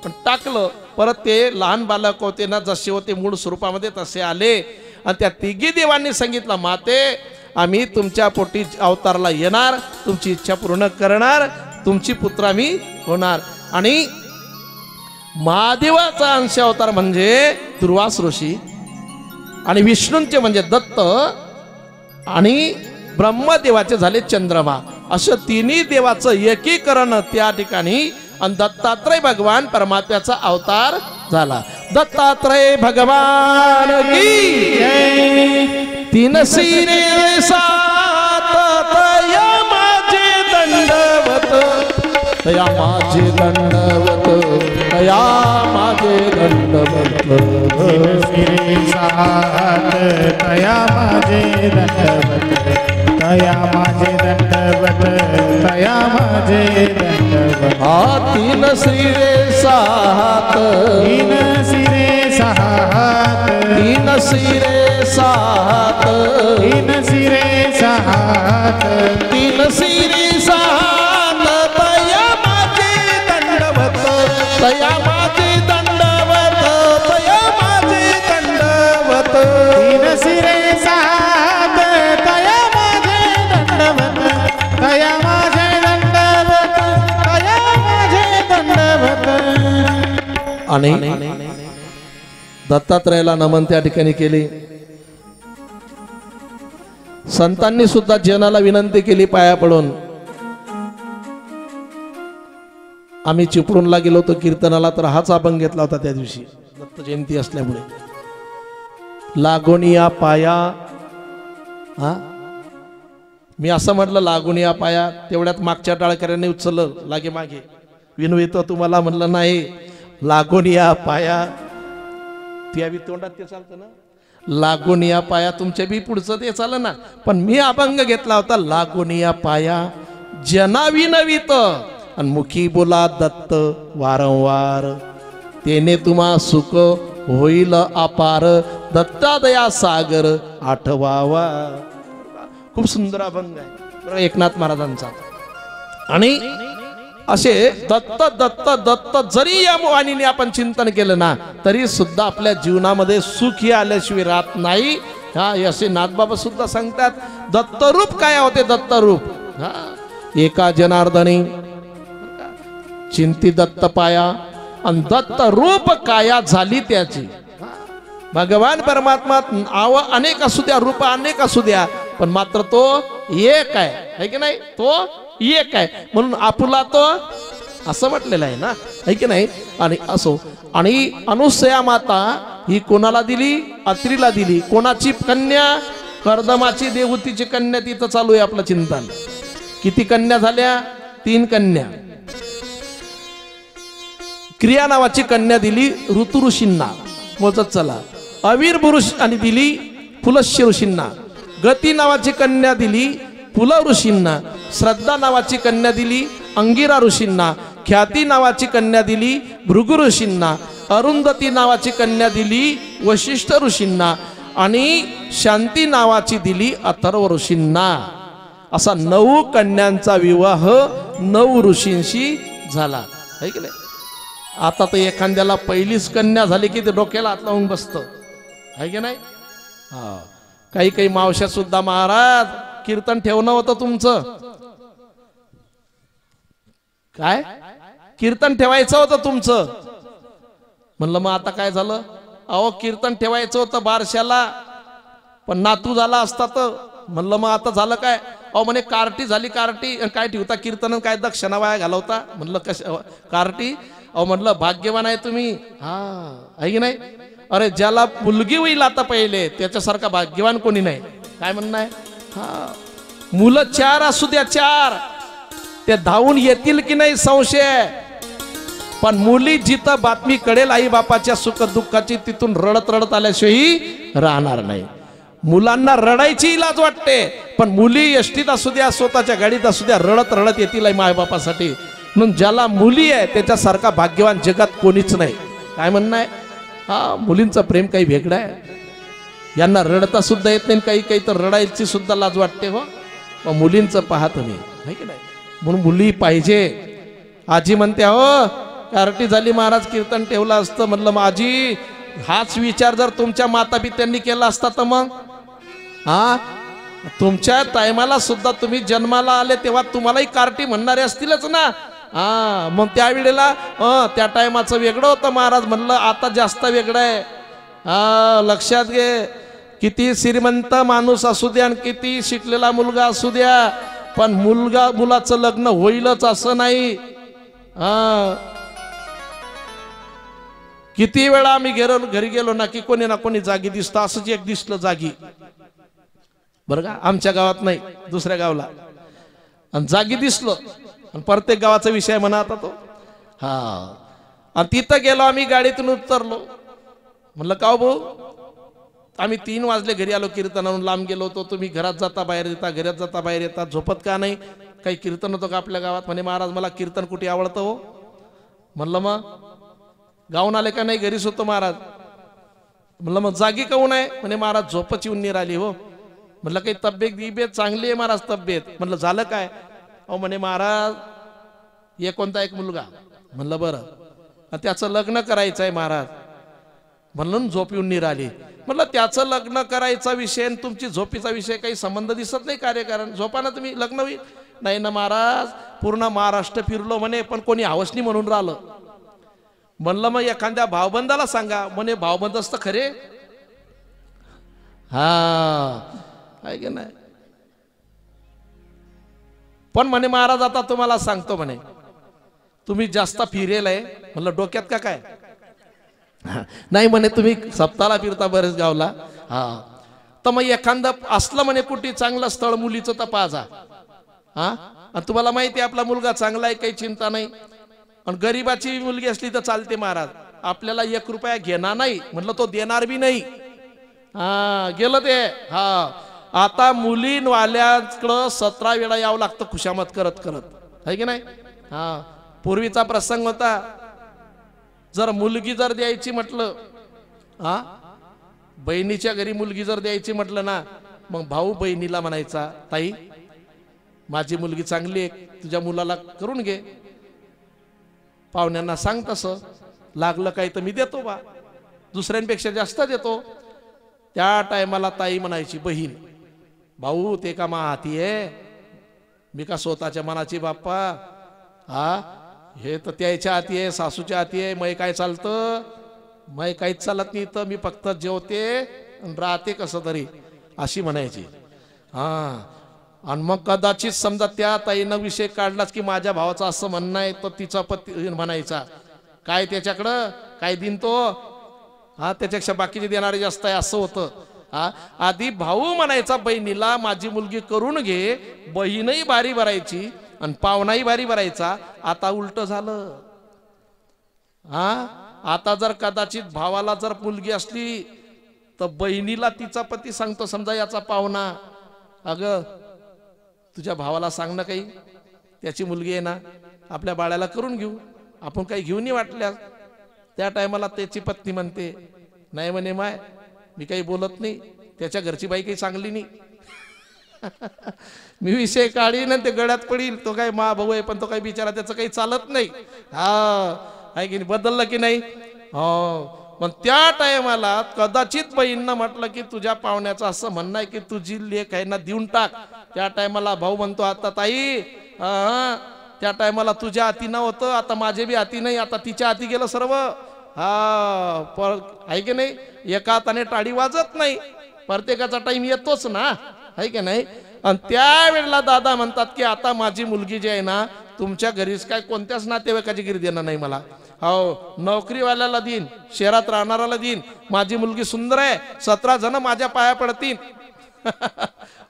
पण टाकलं. परत ते लहान बालक होते ना, जसे होते मूळ स्वरूपामध्ये तसे आले. आणि त्या तिघी देवांनी सांगितलं माते आम्ही तुमच्या पोटी अवतारला येणार, तुमची इच्छा पूर्ण करणार, तुमची पुत्र आम्ही होणार. आणि महादेवाचा अंश अवतार म्हणजे दुर्वास ऋषी आणि विष्णूंचे म्हणजे दत्त आणि ब्रह्मदेवाचे झाले चंद्रमा. असं तिन्ही देवाचं एकीकरण त्या ठिकाणी. आणि दत्तात्रय भगवान परमात्म्याचा अवतार झाला. दत्तात्रय भगवान की जय. तीन सिरे सात तया माझे दंडवत, तया माझे दंडवत, तया माझे दंडवत. तीन सिरे सात तया माझे दंडवत, तया माझे दंडवत, तया माझे दंडवत. हा, तीन सिरे सात, तीन सिरे सात, तीन सिरे सात, तीन सिरे सात, तीन सिरे सात, तया माझे दंडवत, तया माझे दंडवत, तया माझे दंडवत. तीन सिरे सात तया माझे दंडवत, तया माझे दंडवत, तया माझे दंडवत. आणि दत्तात्रयाला नमन त्या ठिकाणी केले. संतांनी सुद्धा जनाला विनंती केली पाया पडून. आम्ही चिपळूणला गेलो होतो कीर्तनाला, तर हाच अभंग घेतला होता त्या दिवशी दत्त जयंती असल्यामुळे. लागोनी या पाया. हा, मी असं म्हटलं लागून या पाया, तेवढ्यात मागच्या टाळकऱ्याने उचललं लागे मागे. विनू येतो तुम्हाला म्हणलं नाही, लागून या पाया. त्या बी तोंडात ते चालतं ना, लागून या पाया. तुमच्या बी पुढचं ते चालं ना. पण मी अभंग घेतला होता लागून या पाया जना विनवित आणि मुखी बोला दत्त वारंवार. तेने तुम्हा सुख होईल अपार. दत्तादया सागर आठवावा. खूप सुंदर अभंग आहे बरं एकनाथ महाराजांचा. आणि असे दत्त दत्त दत्त जरी या वाणीने आपण चिंतन केलं ना तरी सुद्धा आपल्या जीवनामध्ये सुख हे आल्याशिवाय राहत नाही. हा असे नाथबाबा सुद्धा सांगतात दत्तरूप काय होते दत्तरूप. हा एका जनार्दनी चिंती दत्त पाया आणि दत्त रूप काया झाली त्याची. भगवान परमात्मा आव अनेक असू द्या रूप अनेक असू द्या पण मात्र तो एक आहे की नाही. तो एक आहे म्हणून आपुला तो असं म्हटलेलं आहे ना है की नाही. आणि असो आणि अनुसया माता ही कोणाला दिली अत्रीला दिली. कोणाची कन्या कर्दमाची देवहूतीची कन्या. तिथं चालू आहे आपलं चिंतन. किती कन्या झाल्या 3 कन्या. क्रिया नावाची कन्या दिली ऋतू ऋषींना मोजत चला. अवीर पुरुष आणि दिली पुलस्य ऋषींना. गती नावाची कन्या दिली पुल ऋषींना. श्रद्धा नावाची कन्या दिली अंगिरा ऋषींना. ख्याती नावाची कन्या दिली भृगु ऋषींना. अरुंधती नावाची कन्या दिली वशिष्ठ ऋषींना. आणि शांती नावाची दिली अथर्व ऋषींना. असा 9 कन्यांचा विवाह 9 ऋषींशी झाला है की नाही. आता तर एखाद्याला पहिलीच कन्या झाली की ते डोक्याला हात लावून बसतं है की नाही. हा काही काही मावश्या सुद्धा महाराज कीर्तन ठेवणं होतं तुमचं. काय कीर्तन ठेवायचं होतं तुमचं. म्हणलं मग आता काय झालं. अहो कीर्तन ठेवायचं होतं बारशाला पण नातू झाला असता तर. म्हणलं मग आता झालं काय. अहो म्हणे कार्टी झाली कार्टी. काय ठेवता कीर्तन काय दक्षिणा वाया घालवता. म्हणलं कशा कार्टी. अहो म्हटलं भाग्यवान आहे तुम्ही. हा आहे की नाही. अरे ज्याला मुलगी होईल आता पहिले त्याच्यासारखा भाग्यवान कोणी नाही. काय म्हणणं आहे. हा मुलं 4 असू द्या 4 ते धावून येतील की नाही संशय. पण मुली जिथं बातमी कळेल आई बापाच्या सुख दुःखाची तिथून रडत रडत आल्याशिवाय राहणार नाही. मुलांना रडायची लाज वाटते पण मुली एसटीत असू द्या स्वतःच्या गाडीत असू द्या रडत रडत येतील आई बापासाठी. म्हणून ज्याला मुली आहे त्याच्यासारखा भाग्यवान जगात कोणीच नाही. काय म्हणणं आहे. हा मुलींचं प्रेम काही वेगळं आहे. यांना रडता सुद्धा येत नाही काही काही तर रडायची सुद्धा लाज वाटते. हो मग मुलींचं पहा तुम्ही है की नाही. म्हणून मुली पाहिजे. आजी म्हणते हो कार्टी झाली महाराज कीर्तन ठेवलं असतं. म्हणलं मग आजी हाच विचार जर तुमच्या माता पित्यांनी केला असता तर मग हा तुमच्या टायमाला सुद्धा तुम्ही जन्माला आले तेव्हा तुम्हालाही कार्टी म्हणणारे असतीलच ना. हा मग त्यावेळेला त्या टायमाचं वेगळं होतं महाराज. म्हणलं आता जास्त वेगळं आहे. हा लक्षात घे. किती श्रीमंत माणूस असू द्या आणि किती शिकलेला मुलगा असू द्या पण मुलाचं लग्न होईलच असं नाही. हा किती वेळा आम्ही घरी गेलो ना की कोणी ना कोणी जागी दिसतं. असंच एक दिसलं जागी बरं का. आमच्या गावात नाही दुसऱ्या गावला आणि जागी दिसलं. आणि प्रत्येक गावाचा विषय म्हणा आता तो. हा आणि तिथं गेलो आम्ही गाडीतून उतरलो. म्हणलं का भाऊ आम्ही 3 वाजले घरी आलो कीर्तनावरून लांब गेलो होतो. तुम्ही घरात जाता बाहेर येता घरात जाता बाहेर येता झोपत का नाही. काही कीर्तन होतं का आपल्या गावात. म्हणे महाराज मला कीर्तन कुठे आवडतं हो. म्हणलं मग गाऊन आले का नाही. घरीच होतो महाराज. म्हणलं मग जागी काऊन आहे. म्हणे महाराज झोपच येऊन नाही राहिली हो. म्हणलं काही तब्येत चांगली आहे महाराज तब्येत. म्हणलं झालं काय. अहो म्हणे महाराज कोणता एक मुलगा. म्हणलं बरं त्याचं लग्न करायचं आहे महाराज म्हणून झोप येऊन नाही राहिली. म्हणलं त्याचं लग्न करायचा विषय आणि तुमची झोपीचा विषय काही संबंध दिसत नाही कार्यकारण. झोपाना तुम्ही लग्न होईल. नाही ना महाराज पूर्ण महाराष्ट्र फिरलो म्हणे पण कोणी हवसनी म्हणून राहिलं. म्हणलं मग एखाद्या भावबंदाला सांगा. म्हणे भावबंद असतं खरे. हा आहे की नाही. पण म्हणे महाराज आता तुम्हाला सांगतो म्हणे तुम्ही जास्त फिरेल आहे. म्हणलं डोक्यात का काय. नाही म्हणे तुम्ही सप्ताहाला फिरता बरेच गावला. हा तर मग एखादं असलं म्हणे कुठे चांगलं स्थळ मुलीचं तर पाहा. हा आणि तुम्हाला माहिती आहे आपला मुलगा चांगला आहे काही चिंता नाही. आणि गरीबाची मुलगी असली तर चालते महाराज. आपल्याला 1 रुपया घेणार नाही. म्हणलं तो देणार बी नाही. हा गेलं ते. हा आता मुलींवाल्याकडं 17 वेळा यावं लागतं खुशामत करत करत है की नाही. हा पूर्वीचा प्रसंग होता. जर मुलगी जर द्यायची म्हटलं हा बहिणीच्या घरी मुलगी जर द्यायची म्हटलं ना, मग भाऊ बहिणीला म्हणायचा, ताई माझी मुलगी चांगली आहे, तुझ्या मुलाला करून घे, पाहुण्यांना सांग तसं, लागलं काही तर मी देतो बा, दुसऱ्यांपेक्षा जास्त देतो. त्या टायमाला ताई म्हणायची बहीण, भाऊ ते का मा हाती आहे, मी का स्वतःच्या मनाची बाप्पा, हा हे तर त्याच्या हाती आहे, सासूच्या हाती आहे, मै काय चालतं, मै काहीच चालत नाही, तर मी फक्त जेवते आणि राहते कसं तरी, अशी म्हणायची. हा आणि मग कदाचित समजा त्या ताईनं विषय काढलाच की माझ्या भावाचं असं म्हणणं आहे, तर तिचा पती म्हणायचा, काय त्याच्याकडं काय दिन तो, हा त्याच्यापेक्षा बाकीचे देणारे जास्त आहे, असं होतं. हा आधी भाऊ म्हणायचा बहिणीला माझी मुलगी करून घे, बहीणही बारी भरायची आणि पाहुणाही बारी भरायचा. आता उलट झालं. हा आता जर कदाचित भावाला जर मुलगी असली तर बहिणीला तिचा पती सांगतो, समजा याचा पाहुणा, अगं तुझ्या भावाला सांग ना काही, त्याची मुलगी आहे ना, आपल्या बाळाला करून घेऊ, आपण काही घेऊन नाही वाटल्यास. त्या टायमाला त्याची पत्नी म्हणते, नाही म्हणे माय मी काही बोलत नाही, त्याच्या घरची बाई काही चांगली नाही. मी विषय काढीन आणि ते गळ्यात पडील, तो काही मा भाऊ आहे पण तो काही बिचारा त्याचं काही चालत नाही. हा आहे की नाही, बदललं की नाही. हो पण त्या टायमाला कदाचित बहीणनं म्हटलं की तुझ्या पाहुण्याचं असं म्हणणं आहे की तुझी लेक आहे ना देऊन टाक. त्या टायमाला भाऊ म्हणतो, आता ताई त्या टायमाला तुझ्या हाती नव्हतं, आता माझे बी हाती नाही, आता तिच्या हाती गेलं सर्व. हा आहे की नाही, एका हाताने टाळी वाजत नाही, प्रत्येकाचा टाइम येतोच ना, आहे की नाही. आणि त्यावेळेला दादा म्हणतात की आता माझी मुलगी जी आहे ना, तुमच्या घरीच काय कोणत्याच नातेवाईकाची गिरी देणार नाही मला, हो नोकरीवाल्याला देईन, शहरात राहणाऱ्याला देईन, माझी मुलगी सुंदर आहे, 17 जण माझ्या पाया पडतील.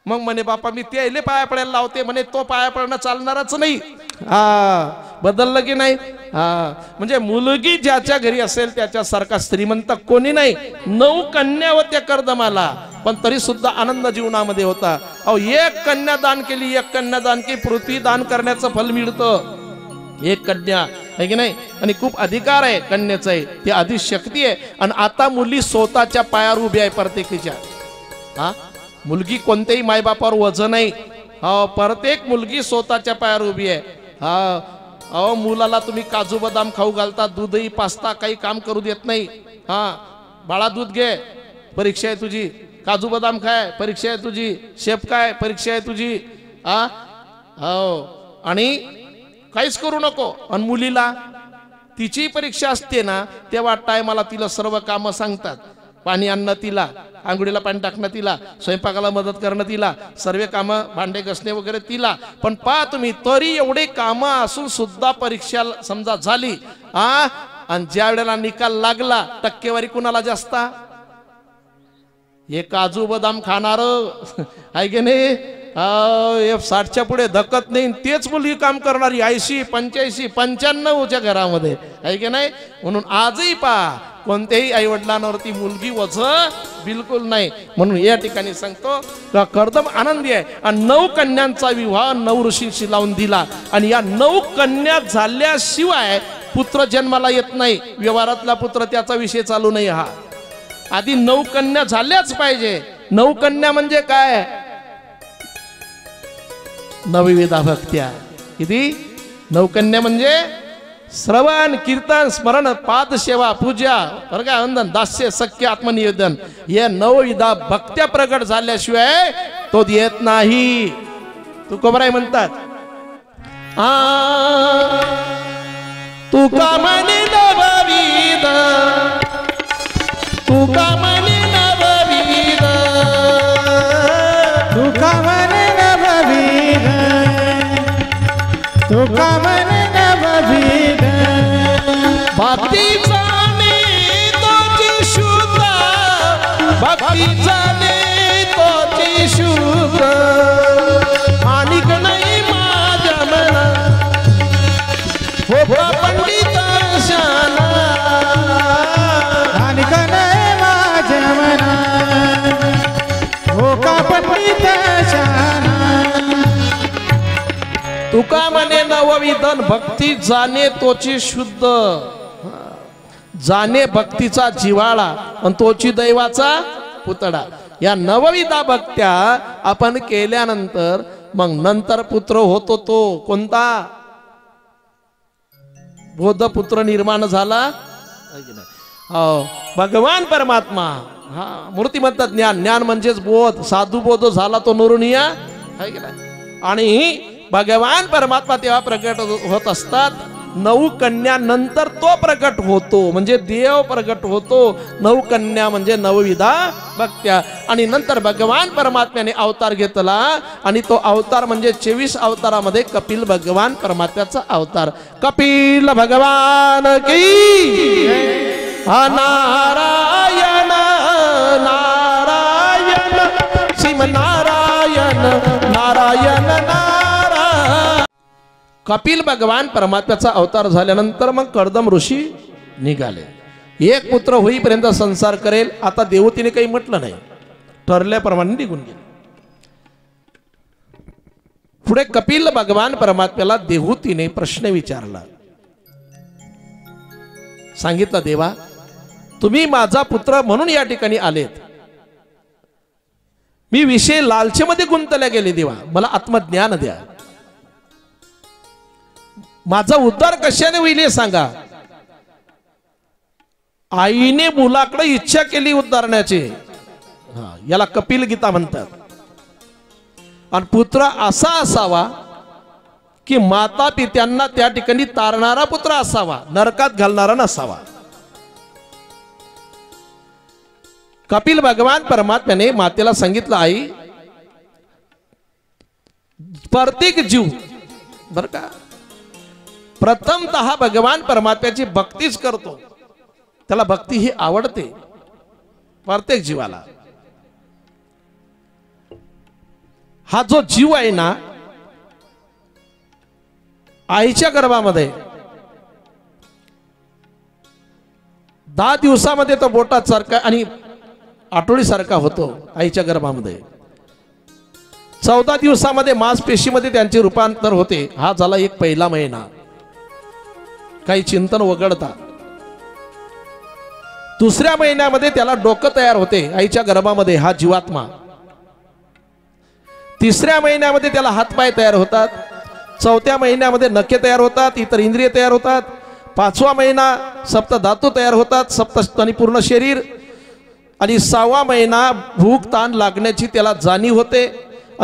मग म्हणे बापा मी ते पाया पडायला लावते, म्हणे तो पाया पडणं चालणारच नाही. हा बदललं की नाही. हा म्हणजे मुलगी ज्याच्या घरी असेल त्याच्यासारखा श्रीमंत कोणी नाही. 9 कन्या होत्या कर्दमाला, पण तरी सुद्धा आनंद जीवनामध्ये होता. अहो 1 कन्या दान केली, 1 कन्या दान की पृथ्वी दान करण्याचं फल मिळतं. 1 कन्या आहे की नाही, आणि खूप अधिकार आहे कन्याचा, आहे ती आधी शक्ती आहे. आणि आता मुली स्वतःच्या पायावर उभी आहे प्रत्येकीच्या. हा मुलगी कोणत्याही मायबापावर वजन नाही. हा प्रत्येक मुलगी स्वतःच्या पायावर उभी आहे. हा अहो मुलाला तुम्ही काजू बदाम खाऊ घालता, दूधही पास्ता, काही काम करू देत नाही. हा बाळा दूध घे, परीक्षा आहे तुझी, काजू बदाम खाय, परीक्षा आहे तुझी, शेप काय, परीक्षा आहे तुझी. हा हो आणि काहीच करू नको. आणि मुलीला तिची परीक्षा असते ना, तेव्हा टायमाला तिला सर्व कामं सांगतात. पाणी आणणं तिला, आंघोळीला पाणी टाकणं तिला, स्वयंपाकाला मदत करणं तिला, सर्व कामं भांडे घासणे वगैरे तिला. पण पहा तुम्ही, तरी एवढे कामं असून सुद्धा परीक्षा समजा झाली, आणि ज्या वेळेला निकाल लागला, टक्केवारी कुणाला जास्त, हे काजू बदाम खाणार आहे की नाही, 60च्या पुढे धकत नाही, तेच मुलगी काम करणारी 80, 85, 95च्या घरामध्ये, आहे की नाही. म्हणून आजही पहा कोणत्याही आई वडिलांवरती मुलगी वझ बिलकुल नाही. म्हणून या ठिकाणी सांगतो कर्दम आनंदी आहे. आणि 9 कन्यांचा विवाह 9 ऋषींशी लावून दिला. आणि या 9 कन्या झाल्याशिवाय पुत्र जन्माला येत नाही. व्यवहारातला पुत्र त्याचा विषय चालू नाही. हा आधी 9 कन्या झाल्याच पाहिजे. 9 कन्या म्हणजे काय, 9 भक्त्या. किती 9 कन्या म्हणजे श्रवण कीर्तन स्मरण पाद सेवा पूजा वर्गा वंदन दास्य सख्य आत्मनिवेदन, हे 9 भक्त्या प्रगट झाल्याशिवाय तो येत नाही. तुकोबराय म्हणतात, तुका म्हणे नवविध, तुका म्हणे नवविध, तुका म्हणे नवविध, तुका म्हणे नवविध. भक्तीचा तोची शुद्ध, भक्तीचा तोची शुद्ध, आणिक नाही माझ्या मना हो पंडित शाना, आणिक नाही माझ्या मना हो का पंडित शाना. तुका म्हणे नवविधन भक्ती जाणे तोची शुद्ध, जाणे भक्तीचा जिवाळा आणि तोची दैवाचा पुतळा. या नवविधा भक्त्या आपण केल्यानंतर मग नंतर पुत्र होतो तो कोणता? बोधपुत्र निर्माण झाला भगवान परमात्मा. हा मूर्तिमंत ज्ञान, ज्ञान म्हणजेच बोध. साधू बोध झाला तो नरुनिया आहे की नाही. आणि भगवान परमात्मा तेव्हा प्रकट होत असतात. 9 कन्या नंतर तो प्रकट होतो, म्हणजे देव प्रकट होतो. 9 कन्या म्हणजे नवविधा भक्त्या. आणि नंतर भगवान परमात्म्याने अवतार घेतला आणि तो अवतार म्हणजे 24 अवतारामध्ये कपिल भगवान परमात्म्याचा अवतार. कपिल भगवान की नारायण नारायण शिव नारायण नारायण नारायण. कपिल भगवान परमात्म्याचा अवतार झाल्यानंतर मग कर्दम ऋषी निघाले. एक पुत्र होईपर्यंत संसार करेल. आता देवतीने काही म्हटलं नाही, ठरल्याप्रमाणे निघून गेले. पुढे कपिल भगवान परमात्म्याला देवतीने प्रश्न विचारला. सांगितलं, देवा तुम्ही माझा पुत्र म्हणून या ठिकाणी आलेत. मी विषय लालचेमध्ये गुंतल्या गेले. देवा मला आत्मज्ञान द्या. माझा उद्धार कशाने होईल हे सांगा. आईने मुलाकडे इच्छा केली उद्धारण्याची, याला कपिल गीता म्हणतात. आणि पुत्र असा असावा की माता पित्यांना त्या ठिकाणी तारणारा पुत्र असावा, नरकात घालणारा नसावा. कपिल भगवान परमात्म्याने मातेला सांगितलं, आई प्रत्येक जीव बर का प्रथमतः भगवान परमात्म्याची भक्तीच करतो. त्याला भक्ती ही आवडते प्रत्येक जीवाला. हा जो जीव आहे ना, आईच्या गर्भामध्ये 10 दिवसामध्ये तो बोटात सारखा आणि आठवडी सारखा होतो आईच्या गर्भामध्ये. 14 दिवसामध्ये मांसपेशीमध्ये त्यांचे रूपांतर होते. हा झाला एक पहिला महिना. काही चिंतन वगळता. दुसऱ्या महिन्यामध्ये त्याला डोकं तयार होते आईच्या गर्भामध्ये, हा जीवात्मा. तिसऱ्या महिन्यामध्ये त्याला हातपाय तयार होतात. चौथ्या महिन्यामध्ये नखे तयार होतात, इतर इंद्रिय तयार होतात. 5वा महिना सप्त धातू तयार होतात, सप्त आणि पूर्ण शरीर. आणि 6वा महिना भूक ताण लागण्याची त्याला जाणीव होते.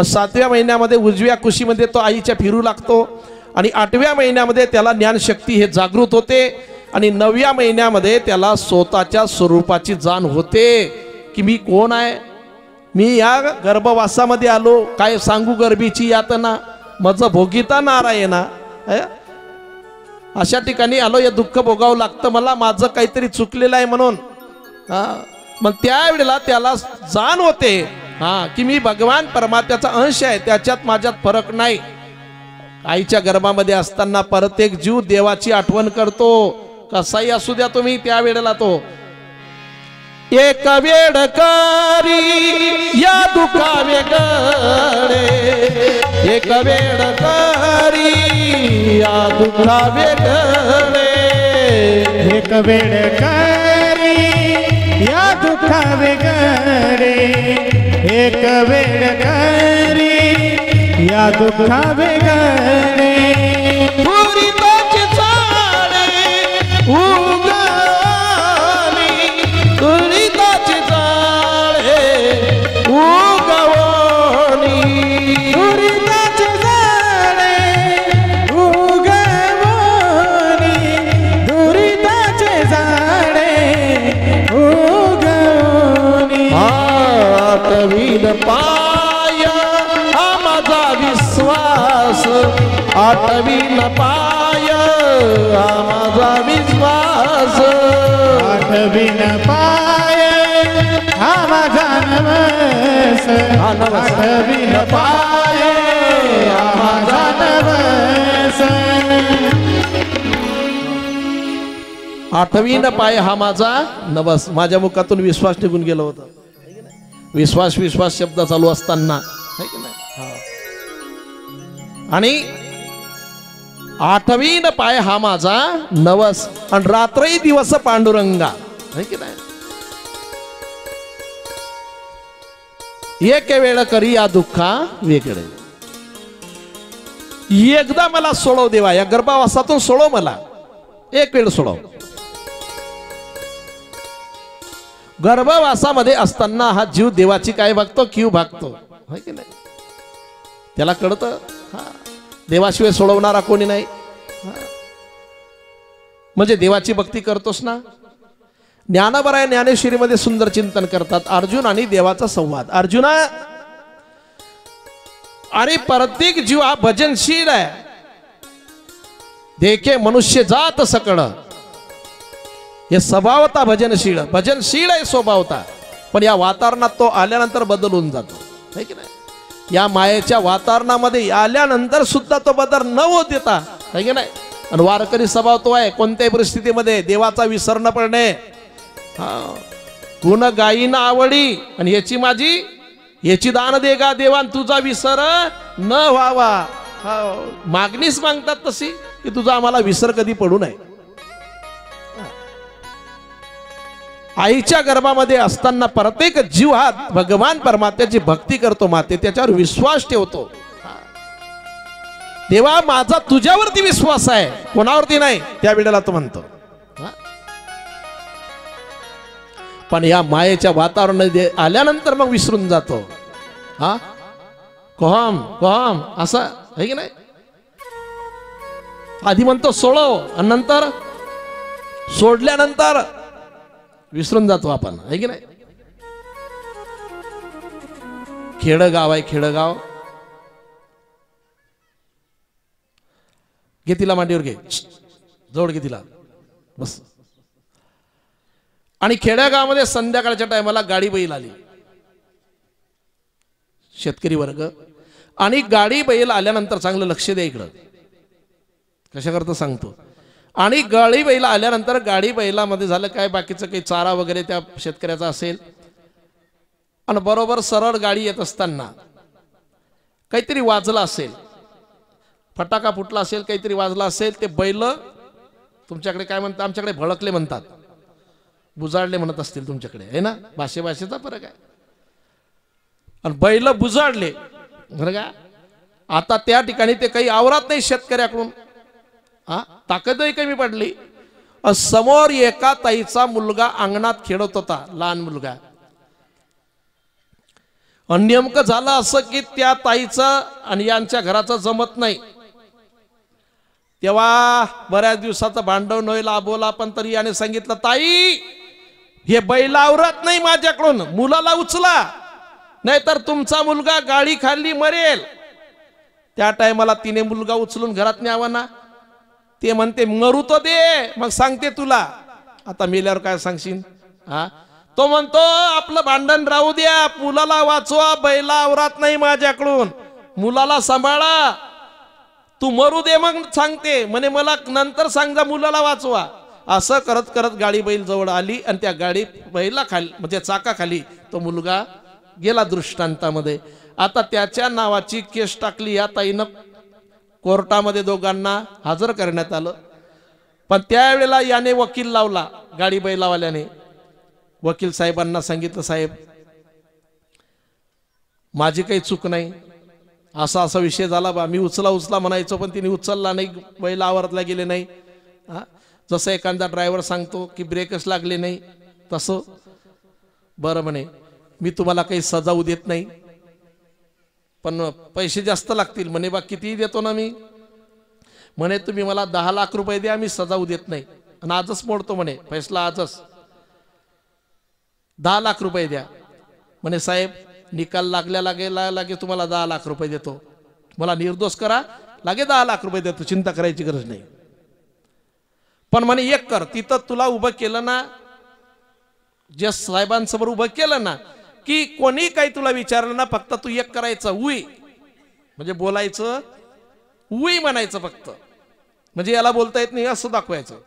7व्या महिन्यामध्ये उजव्या कुशीमध्ये तो आईच्या फिरू लागतो. आणि 8व्या महिन्यामध्ये त्याला ज्ञानशक्ती हे जागृत होते. आणि 9व्या महिन्यामध्ये त्याला स्वतःच्या स्वरूपाची जाण होते की मी कोण आहे. मी या गर्भवासामध्ये आलो, काय सांगू गर्भीची यातना, माझं भोगिता नारायणा. अशा ठिकाणी आलो, या दुःख भोगावं लागतं मला, माझं काहीतरी चुकलेलं आहे म्हणून. मग त्यावेळेला त्याला जाण होते की मी भगवान परमात्म्याचा अंश आहे, त्याच्यात माझ्यात फरक नाही. आईच्या गर्भामध्ये असताना प्रत्येक जीव देवाची आठवण करतो, कसाही असू द्या तुम्ही. त्यावेळेला तो एक वेळ करी या दुखा वेगळे, एक वेळ करी या दुखा वेगळे, एक वेळ करी या दुखा वेगळे, एक वेळ करी या दुखा वेगळे. पाय हा माझा विश्वास, आठवीन पाय हा माझा विश्वास, आठवीन पाय हा माझा नवस, आठवीन पाय हा माझा नवस. आठवीन पाय हा माझा नवस. माझ्या मुखातून विश्वास निघून गेला होता. विश्वास विश्वास शब्द चालू असताना आहे की नाही. आणि आठवीन पाय हा माझा नवस आणि रात्रही दिवस पांडुरंगा है की नाही. एक वेळ करी या दुःखा वेगळे. एकदा मला सोडव देवा, या गर्भावासातून सोडव मला, एक वेळ सोडव. गर्भवासामध्ये असताना हा जीव देवाची काय भागतो, कीव भागतो है की नाही. त्याला कळतं देवाशिवाय सोडवणारा कोणी नाही. म्हणजे देवाची भक्ती करतोस ना. ज्ञानोबराय ज्ञानेश्वरीमध्ये सुंदर चिंतन करतात. अर्जुन आणि देवाचा संवाद. अर्जुना, अरे प्रत्येक जीव हा भजनशील आहे. देखे मनुष्य जात सकळ, हे स्वभावता भजनशील, भजनशील आहे स्वभावता. पण या वातावरणात तो आल्यानंतर बदलून जातो है की नाही. या मायेच्या वातावरणामध्ये आल्यानंतर सुद्धा तो बदल न होत देता है की नाही. आणि वारकरी स्वभाव तो आहे, कोणत्याही परिस्थितीमध्ये देवाचा विसर न पडणे. गुण गायीन आवडी आणि याची माझी, याची दान दे गा देवान, तुझा विसर न व्हावा. मागणीच मागतात तशी की तुझा आम्हाला विसर कधी पडू नये. आईच्या गर्भामध्ये असताना प्रत्येक जीव हा भगवान परमात्म्याची भक्ती करतो. माते त्याच्यावर विश्वास ठेवतो. देवा माझा तुझ्यावरती विश्वास आहे, कोणावरती नाही. त्या वेळेला तो म्हणतो. पण या मायेच्या वातावरणामध्ये आल्यानंतर मग विसरून जातो. हा कोहम कोहम असं आहे की नाही. आधी म्हणतो सोडव आणि नंतर सोडल्यानंतर विसरून जातो आपण आहे की नाही. खेडगाव आहे, खेडगाव. घे तिला मांडीवर, घे जवळ, घे तिला, बस. आणि खेड्यागावामध्ये संध्याकाळच्या टायमाला गाडी बैल आली. शेतकरी वर्ग. आणि गाडी बैल आल्यानंतर चांगलं लक्ष द्या इकडं, कशा करता सांगतो. आणि गाडी बैल आल्यानंतर गाडी बैलामध्ये झालं काय, बाकीचं काही चारा वगैरे त्या शेतकऱ्याचा असेल. आणि बरोबर सरळ गाडी येत असताना काहीतरी वाजलं असेल, फटाका फुटला असेल, काहीतरी वाजला असेल. ते बैल तुमच्याकडे काय म्हणतात, आमच्याकडे भडकले म्हणतात, बुजाडले म्हणत असतील तुमच्याकडे आहे ना. भाषेचा फरक आहे. आणि बैल बुजाडले बरं का. आता त्या ठिकाणी ते काही आवरत नाही शेतकऱ्याकडून. ताकदही कमी पडली. समोर एका ताईचा मुलगा अंगणात खेळत होता, लहान मुलगा. आणि नेमकं झालं असं की त्या ताईचं आणि यांच्या घराचं जमत नाही. तेव्हा बऱ्याच दिवसाचं भांडण होईल, आबोला. पण तरी याने सांगितलं, ताई हे बैल आवरत नाही माझ्याकडून, मुलाला उचला, नाहीतर तुमचा मुलगा गाडी खाली मरेल. त्या टायमाला तिने मुलगा उचलून घरात न्यावा ना. ते म्हणते मरू तो दे, मग सांगते तुला. आता मेल्यावर काय सांगशील. तो म्हणतो आपलं भांडण राहू द्या, मुलाला वाचवा, बैला आवरात नाही माझ्याकडून, मुलाला सांभाळा, तू मरू दे मग सांगते. म्हणे मला नंतर सांगा, मुलाला वाचवा. असं करत करत गाडी बैल जवळ आली आणि त्या गाडी बैला खाली म्हणजे चाकाखाली तो मुलगा गेला दृष्टांतामध्ये. आता त्याच्या नावाची केस टाकली या ताईनं कोर्टामध्ये. दोघांना हजर करण्यात आलं. पण त्यावेळेला याने वकील लावला, गाडी बैलावाल्याने. वकील साहेबांना सांगितलं, साहेब माझी काही चूक नाही, असा असा विषय झाला बा, मी उचला म्हणायचो पण तिने उचलला नाही, बैल आवरतला गेले नाही. जसं एखादा ड्रायव्हर सांगतो की ब्रेकच लागले नाही तसं. बरं म्हणे मी तुम्हाला काही सजावू देत नाही, पण पैसे जास्त लागतील. म्हणे बा कितीही देतो ना मी. म्हणे तुम्ही मला 10 लाख रुपये द्या, मी सजावू देत नाही, आणि आजच मोडतो म्हणे फैसला, आजच 10 लाख रुपये द्या. म्हणे साहेब निकाल लागल्या लागे तुम्हाला 10 लाख रुपये देतो, मला निर्दोष करा, लागे 10 लाख रुपये देतो, चिंता करायची गरज नाही. पण म्हणे एक कर, तिथं तुला उभं केलं ना, जे साहेबांसमोर उभं केलं ना, की कोणी काही तुला विचारलं ना, फक्त तू एक करायचं, उई, म्हणजे बोलायचं उई म्हणायचं फक्त. म्हणजे याला बोलता येत नाही असं दाखवायचं.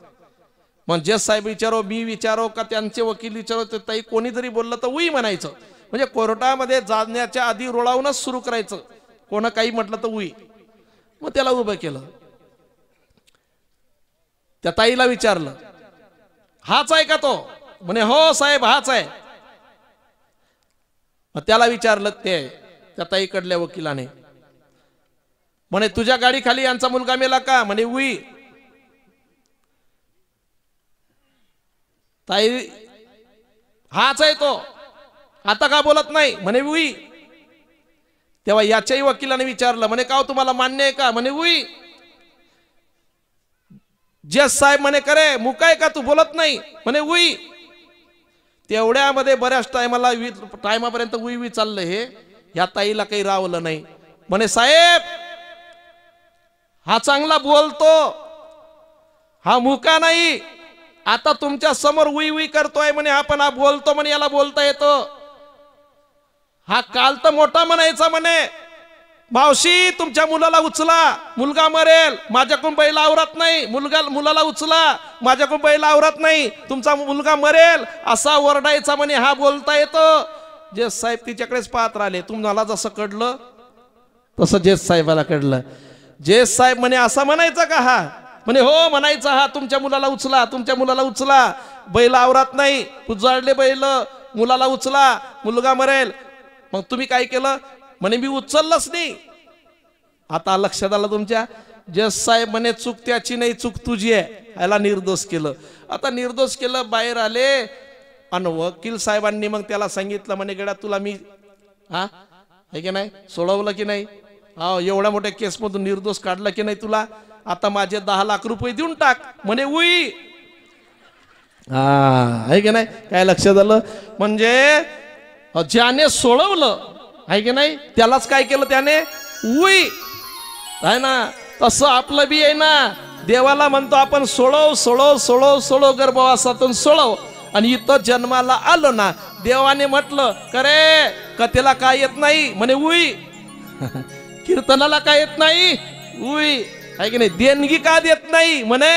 मग जज साहेब विचारो, मी विचारो, का त्यांचे वकील विचारो, ते ताई कोणी जरी बोललं तर उई म्हणायचं. म्हणजे कोर्टामध्ये जाण्याच्या आधी रोळावूनच सुरू करायचं, कोण काही म्हटलं तर उई. मग त्याला उभं केलं. त्या ताईला विचारलं, हाच आहे का तो? म्हणे हो साहेब हाच आहे. मग त्याला विचारलं त्या ताईकडल्या वकिलाने, म्हणे तुझ्या गाडी खाली यांचा मुलगा मेला का? म्हणे उई. ताई हाच आहे तो, आता का बोलत नाही? म्हणे उई. तेव्हा याच्याही वकिलाने विचारलं, म्हणे का तुम्हाला मान्य आहे का? म्हणे उई. जज साहेब म्हणे करे मुकाय का तू बोलत नाही? म्हणे उई. तेवढ्यामध्ये बऱ्याच टायमापर्यंत उई उई चाललं हे. या ताईला काही रावलं नाही. म्हणे साहेब हा चांगला बोलतो, हा मुका नाही, आता तुमच्या समोर उई उई करतोय म्हणे, हा पण हा बोलतो म्हणे, याला बोलता येतो. हा काल तर मोठा म्हणायचा म्हणे, मावशी तुमच्या मुलाला उचला, मुलगा मरेल, माझ्याकडून बैल आवरत नाही, मुलाला उचला, माझ्याकडून बैल आवरत नाही, तुमचा मुलगा मरेल, असा ओरडायचा म्हणे, हा बोलता येतो. जज साहेब तिच्याकडेच पाहत राहिले. तुम्हाला जसं कळलं तसं जज साहेबाला कळलं. जज साहेब म्हणे असं म्हणायचं का हा? म्हणे हो म्हणायचा हा, तुमच्या मुलाला उचला, तुमच्या मुलाला उचला, बैल आवरत नाही, उजाडले बैल, मुलाला उचला, मुलगा मरेल. मग तुम्ही काय केलं? म्हणे मी उचललंच नाही. आता लक्षात आलं तुमच्या? जज साहेब म्हणे चूक त्याची नाही, चूक तुझी आहे, याला निर्दोष केलं. आता निर्दोष केलं, बाहेर आले आणि वकील साहेबांनी मग त्याला सांगितलं, म्हणे गड्या तुला मी आहे की नाही सोडवलं की नाही? हा एवढ्या मोठ्या केसमधून निर्दोष काढलं की नाही तुला? आता माझे 10 लाख रुपये देऊन टाक. म्हणे उई. आहे की नाही? काय लक्षात आलं? म्हणजे ज्याने सोडवलं आहे की नाही त्यालाच काय केलं त्याने? उई. आहे ना? तसं आपलं बी आहे ना, देवाला म्हणतो आपण सोडव सोडव सोडव सोडव, गर्भवासातून सोडव. आणि इथं जन्माला आलो ना, देवाने म्हटलं करे कथेला काय येत नाही? म्हणे उई. कीर्तनाला काय येत नाही? उई. आहे की नाही? देणगी का देत नाही? म्हणे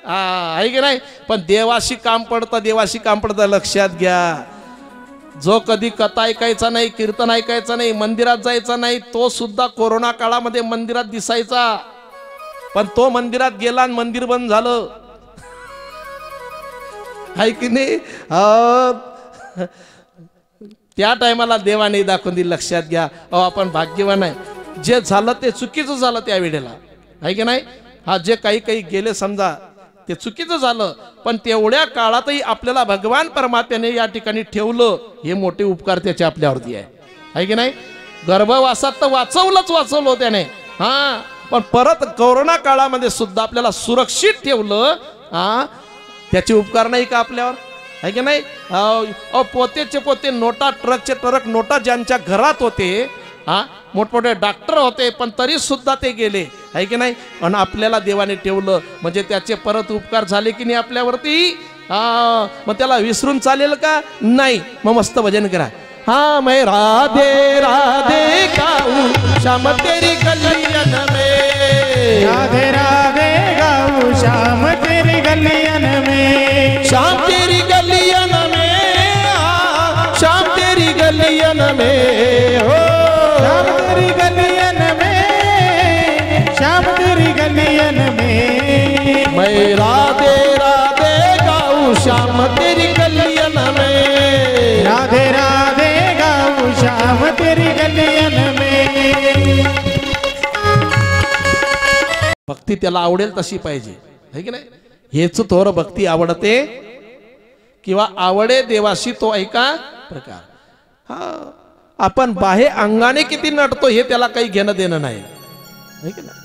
आहे की नाही? पण देवाशी काम पडतं, देवाशी काम पडतं. लक्षात घ्या, जो कधी कथा ऐकायचा नाही, कीर्तन ऐकायचा नाही, मंदिरात जायचा नाही, तो सुद्धा कोरोना काळामध्ये मंदिरात दिसायचा. पण तो मंदिरात गेला आणि मंदिर बंद झालं. आहे की नाही? त्या टायमाला देवाने दाखवून दिली. लक्षात घ्या, आपण भाग्यवान आहे. जे झालं ते चुकीचं झालं त्या वेळेला, आहे की नाही? हा जे काही गेले समजा ते चुकीचं झालं, पण तेवढ्या काळातही आपल्याला भगवान परमात्म्याने या ठिकाणी ठेवलं, हे मोठे उपकार त्याचे आपल्यावरती आहे की नाही? गर्भवासात तर वाचवलं त्याने, पण परत कोरोना काळामध्ये सुद्धा आपल्याला सुरक्षित ठेवलं, त्याचे उपकार नाही का आपल्यावर? आहे की नाही? पोतेचे पोते नोटा, ट्रकचे ट्रक नोटा ज्यांच्या घरात होते, मोठमोठे डॉक्टर होते, पण तरी सुद्धा ते गेले, आहे की नाही? आणि आपल्याला देवाने ठेवलं, म्हणजे त्याचे परत उपकार झाले की नाही आपल्यावरती? मग त्याला विसरून चालेल का? नाही. मग मस्त भजन करा. मैं राधे राधे गाऊं श्याम तेरी गलियन में, राधे राधे गाऊं श्याम तेरी गलियन में, श्याम तेरी गलियन में, श्याम तेरी गलियन में, हो श्याम तेरी गलियन में, श्याम तेरी गलियन में, मैं राधे राधे गाऊं श्याम तेरी गलियन में, राधे राधे गाऊं श्याम तेरी गलियन में. भक्ती त्याला आवडेल तशी पाहिजे, है की नाही? हेच थोर भक्ती आवडते किंवा आवडे देवाशी तो ऐका प्रकार. आपण बाहे अंगाने किती नटतो हे त्याला काही घेणं देणं नाही, है की नाही?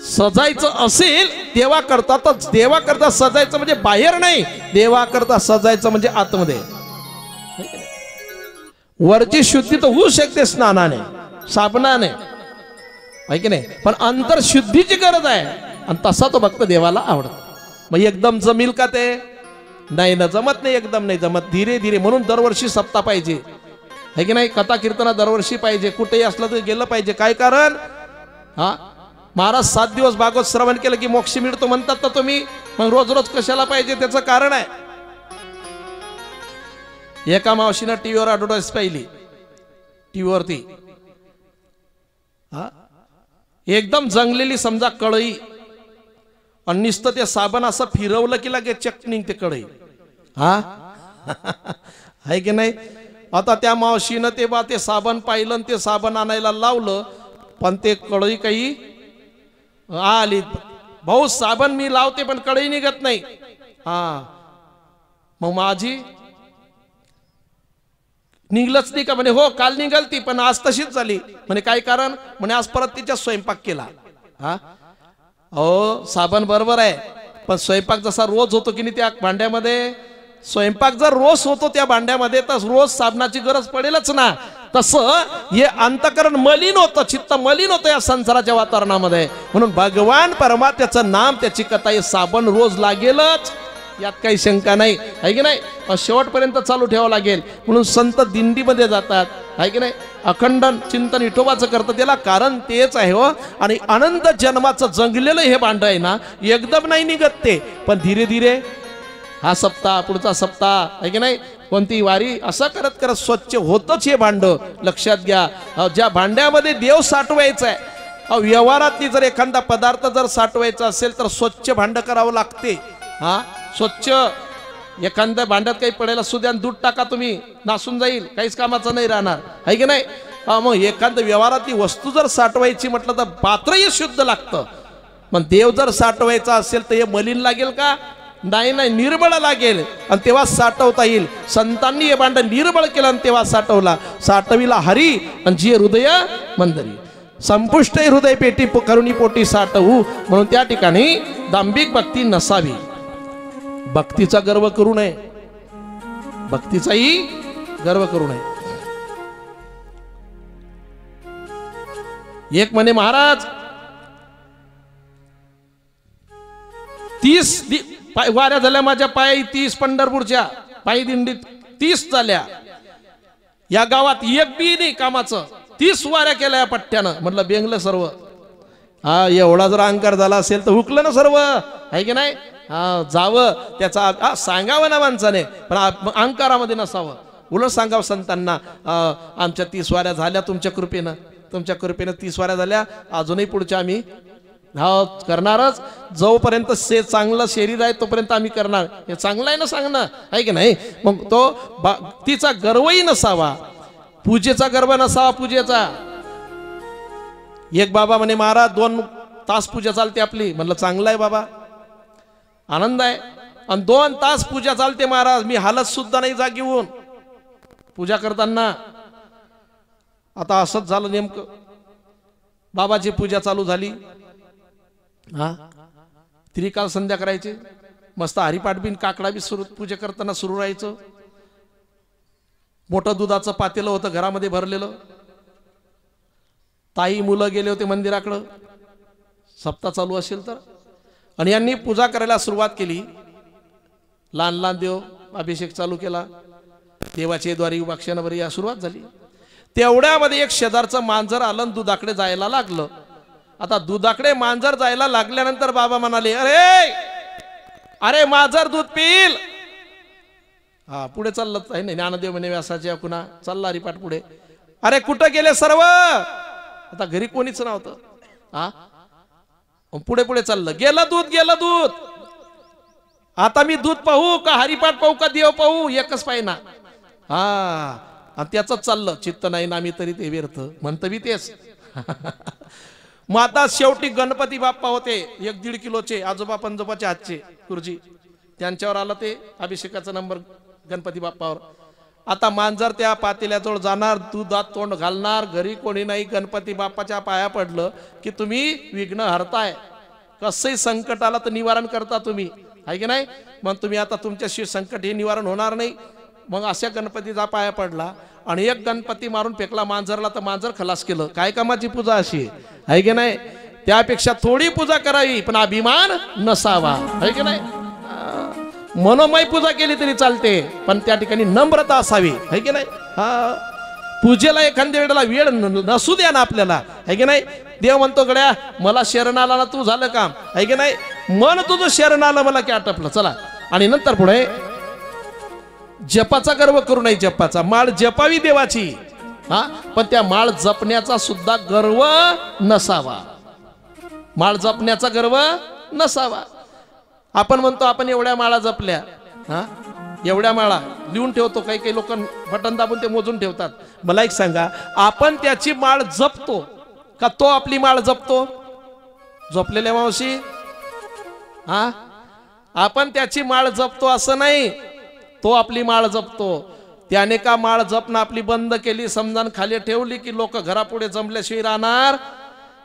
सजायचं असेल देवा करता तर देवा करता सजायचं म्हणजे बाहेर नाही, देवा करता सजायचं म्हणजे आतमध्ये. वरची शुद्धी तर होऊ शकते स्नानाने, साबणाने, आहे की नाही? पण अंतर शुद्धीची गरज आहे, आणि तसा तो भक्त देवाला आवडतो. मग एकदम जमील का ते? नाही ना, जमत नाही, एकदम नाही जमत, धीरे धीरे. म्हणून दरवर्षी सप्ताह पाहिजे, है की नाही? कथा कीर्तना दरवर्षी पाहिजे, कुठेही असलं तर गेलं पाहिजे. काय कारण? महाराज 7 दिवस भागवत श्रवण केलं की मोक्ष मिळतो म्हणतात तर तुम्ही, मग रोज रोज कशाला पाहिजे? त्याचं कारण आहे. एका मावशीनं टीव्हीवर ॲडव्हर्टाईज पाहिली, टीव्हीवरती एकदम जंगलेली समजा कढई, आणि नुसतं ते साबण असं फिरवलं की लगेच चक निघते कढई. हा आहे की नाही. आता त्या मावशीनं ते साबण पाहिलं आणि ते साबण आणायला लावलं, पण ते कढई काही आली. भाऊ साबण मी लावते पण कढई निघत नाही. हा मग माझी निघलंच नाही का? म्हणे हो काल निघाल ती, पण आज तशीच झाली. म्हणे काय कारण? म्हणे आज परत तिच्या स्वयंपाक केला. हा हो साबण बरोबर आहे, पण स्वयंपाक जसा रोज होतो की नाही त्या भांड्यामध्ये, स्वयंपाक जर रोज होतो त्या भांड्यामध्ये तर रोज साबणाची गरज पडेलच ना. तसं हे अंतकरण मलिन होतं, चित्त मलिन होतं या संसाराच्या वातावरणामध्ये. म्हणून भगवान परमात्म्याचं नाम, त्याची कथा, हे साबण रोज लागेलच, यात काही शंका नाही. आहे की नाही. शेवटपर्यंत चालू ठेवावं लागेल. म्हणून संत दिंडीमध्ये जातात. आहे की नाही. अखंड चिंतन विठोबाचं करतं, त्याला कारण तेच आहे हो. आणि अनंत जन्माचं जंगलेलं हे भांड आहे ना, एकदम नाही निघत ते, पण धीरे धीरे हा सप्ताह पुढचा सप्ताह, आहे की नाही, कोणती वारी, असं करत करत स्वच्छ होतच हे भांड. लक्षात घ्या, ज्या भांड्यामध्ये देव साठवायचा आहे, व्यवहारातली जर एखादा पदार्थ जर साठवायचा असेल तर स्वच्छ भांड करावं लागते. हा स्वच्छ. एखाद्या भांड्यात काही पडेल असू द्या, दूध टाका तुम्ही, नासून जाईल, काहीच कामाचं नाही राहणार. आहे की नाही. मग एखाद्या व्यवहारातली वस्तू जर साठवायची म्हटलं तर पात्रही शुद्ध लागतं. पण देव जर साठवायचा असेल तर हे मलिन लागेल का? नाही नाही, निर्मळ लागेल, आणि तेव्हा साठवता येईल. संतांनी हे भांड निर्मळ केलं आणि तेव्हा साठवला. साठविला हरी आणि जी हृदय मंदरी, संपुष्ट हृदय पेटी करुणी पोटी साठवू. म्हणून त्या ठिकाणी दांभिक भक्ती नसावी. भक्तीचा गर्व करू नये, भक्तीचाही गर्व करू नये. एक म्हणे महाराज 30 वाऱ्या झाल्या माझ्या पायी, 30 पंढरपूरच्या पायी दिंडीत 30 झाल्या. या गावात एक बी नाही कामाचं, 30 वाऱ्या केल्या या पट्ट्यानं. म्हटलं बेंगलं सर्व. हा एवढा जर अहंकार झाला असेल तर हुकलं ना सर्व. आहे की नाही. हा जावं, त्याचा सांगावं ना माणसाने, पण अहंकारामध्ये नसावं. उलट सांगावं संतांना, आमच्या 30 वाऱ्या झाल्या तुमच्या कृपेनं, तुमच्या कृपेनं 30 वाऱ्या झाल्या, अजूनही पुढच्या आम्ही करणारच. जोपर्यंत चांगलं शरीर आहे तोपर्यंत आम्ही करणार. हे चांगलं आहे ना सांगणं. आहे की नाही. मग तो भक्तीचा गर्वही नसावा, पूजेचा गर्व नसावा. पूजेचा एक बाबा म्हणे महाराज 2 तास पूजा चालते आपली. म्हणलं चांगलं आहे बाबा, आनंद आहे. आणि 2 तास पूजा चालते महाराज, मी हालत सुद्धा नाही जागी होऊन पूजा करताना. आता असंच झालं नेमकं. बाबाची पूजा चालू झाली. हा त्रिकाल संध्या करायचे, मस्त हरिपाठ बिन काकडा बी सुरू, पूजा करताना सुरू राहायचं. मोठं दुधाचं पातेलं होतं घरामध्ये भरलेलं. ताई मुलं गेले होते मंदिराकडं, सप्ताह चालू असेल तर. आणि यांनी पूजा करायला सुरुवात केली. लहान लहान देव अभिषेक चालू केला. देवाचे द्वारी उपाक्षणावर या सुरुवात झाली. तेवढ्यामध्ये एक शेजारचं मांजर आलं, दुधाकडे जायला लागलं. आता दुधाकडे मांजर जायला लागल्यानंतर बाबा म्हणाले, अरे अरे मांजर दूध पिल. हा पुढे चाललं आहे ना, ज्ञानदेव म्हणे व्यासाच्या कुणा चालला हरिपाठ पुढे. अरे कुठं गेले सर्व? आता घरी कोणीच नव्हतं. हा पुढे पुढे चाललं, गेलं दूध, गेलं दूध. आता मी दूध पाहू का हरिपाठ पाहू का देव पाहू? एकच पाहिजे ना. हा आणि त्याच चाललं, चित्त नाही नामी तरी ते व्यर्थ, म्हणतं बी तेच. मग आता शेवटी गणपती बाप्पा होते 1-1.5 किलोचे, आजोबा पंजोबाच्या हातचे गुरुजी, त्यांच्यावर आलं ते अभिषेकाचा नंबर गणपती बाप्पावर. आता मांजर त्या पातेल्याजवळ जाणार, दुधात तोंड घालणार. घरी कोणी नाही. गणपती बाप्पाच्या पाया पडलं की तुम्ही विघ्न हरताय, कसंही संकट आलं तर निवारण करता तुम्ही. आहे की नाही. मग तुम्ही आता तुमच्याशी संकट हे निवारण होणार नाही. मग अशा गणपतीचा पाया पडला आणि एक गणपती मारून फेकला मांजरला, तर मांजर खलास केलं. काय कामाची पूजा अशी आहे की नाही. त्यापेक्षा थोडी पूजा करावी पण अभिमान नसावा. आहे की नाही. मनोमय पूजा केली तरी चालते, पण त्या ठिकाणी नम्रता असावी. आहे की नाही. हा पूजेला एखाद्या वेळेला वेळ नसू द्या ना आपल्याला. आहे की नाही. देव म्हणतो गड्या मला शरण आला ना, तू झालं काम. आहे की नाही. मन तुझं शरण आलं, मला काय आटपलं. चला. आणि नंतर पुढे जपाचा गर्व करू नये. जपाचा माळ जपावी देवाची, हा पण त्या माळ जपण्याचा सुद्धा गर्व नसावा. माळ जपण्याचा गर्व नसावा. आपण म्हणतो आपण एवढ्या माळा जपल्या, हा एवढ्या माळा लिहून ठेवतो. काही काही लोक बटन दाबून ते मोजून ठेवतात. मला एक सांगा, आपण त्याची माळ जपतो का तो आपली माळ जपतो? जपलेल्या मावशी, हा आपण त्याची माळ जपतो असं नाही, तो आपली माळ जपतो. त्याने का माळ जपणं आपली बंद केली, समजान खाली ठेवली की लोक घरापुढे जमल्याशिवाय राहणार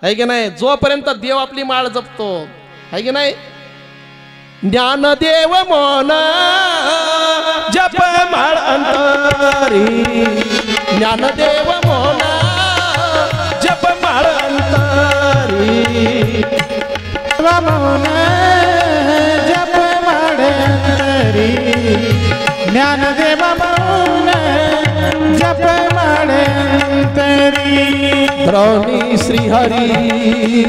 आहे की नाही? जोपर्यंत देव आपली माळ जपतो, आहे की नाही? ज्ञानदेव मौन जप माळ अंतरी, ज्ञानदेव मौन जप माळ अंतरी, मौन जप माळ अंतरी, ज्ञानदेव मौन जप माळ अंतरी. द्रोणी श्रीहरी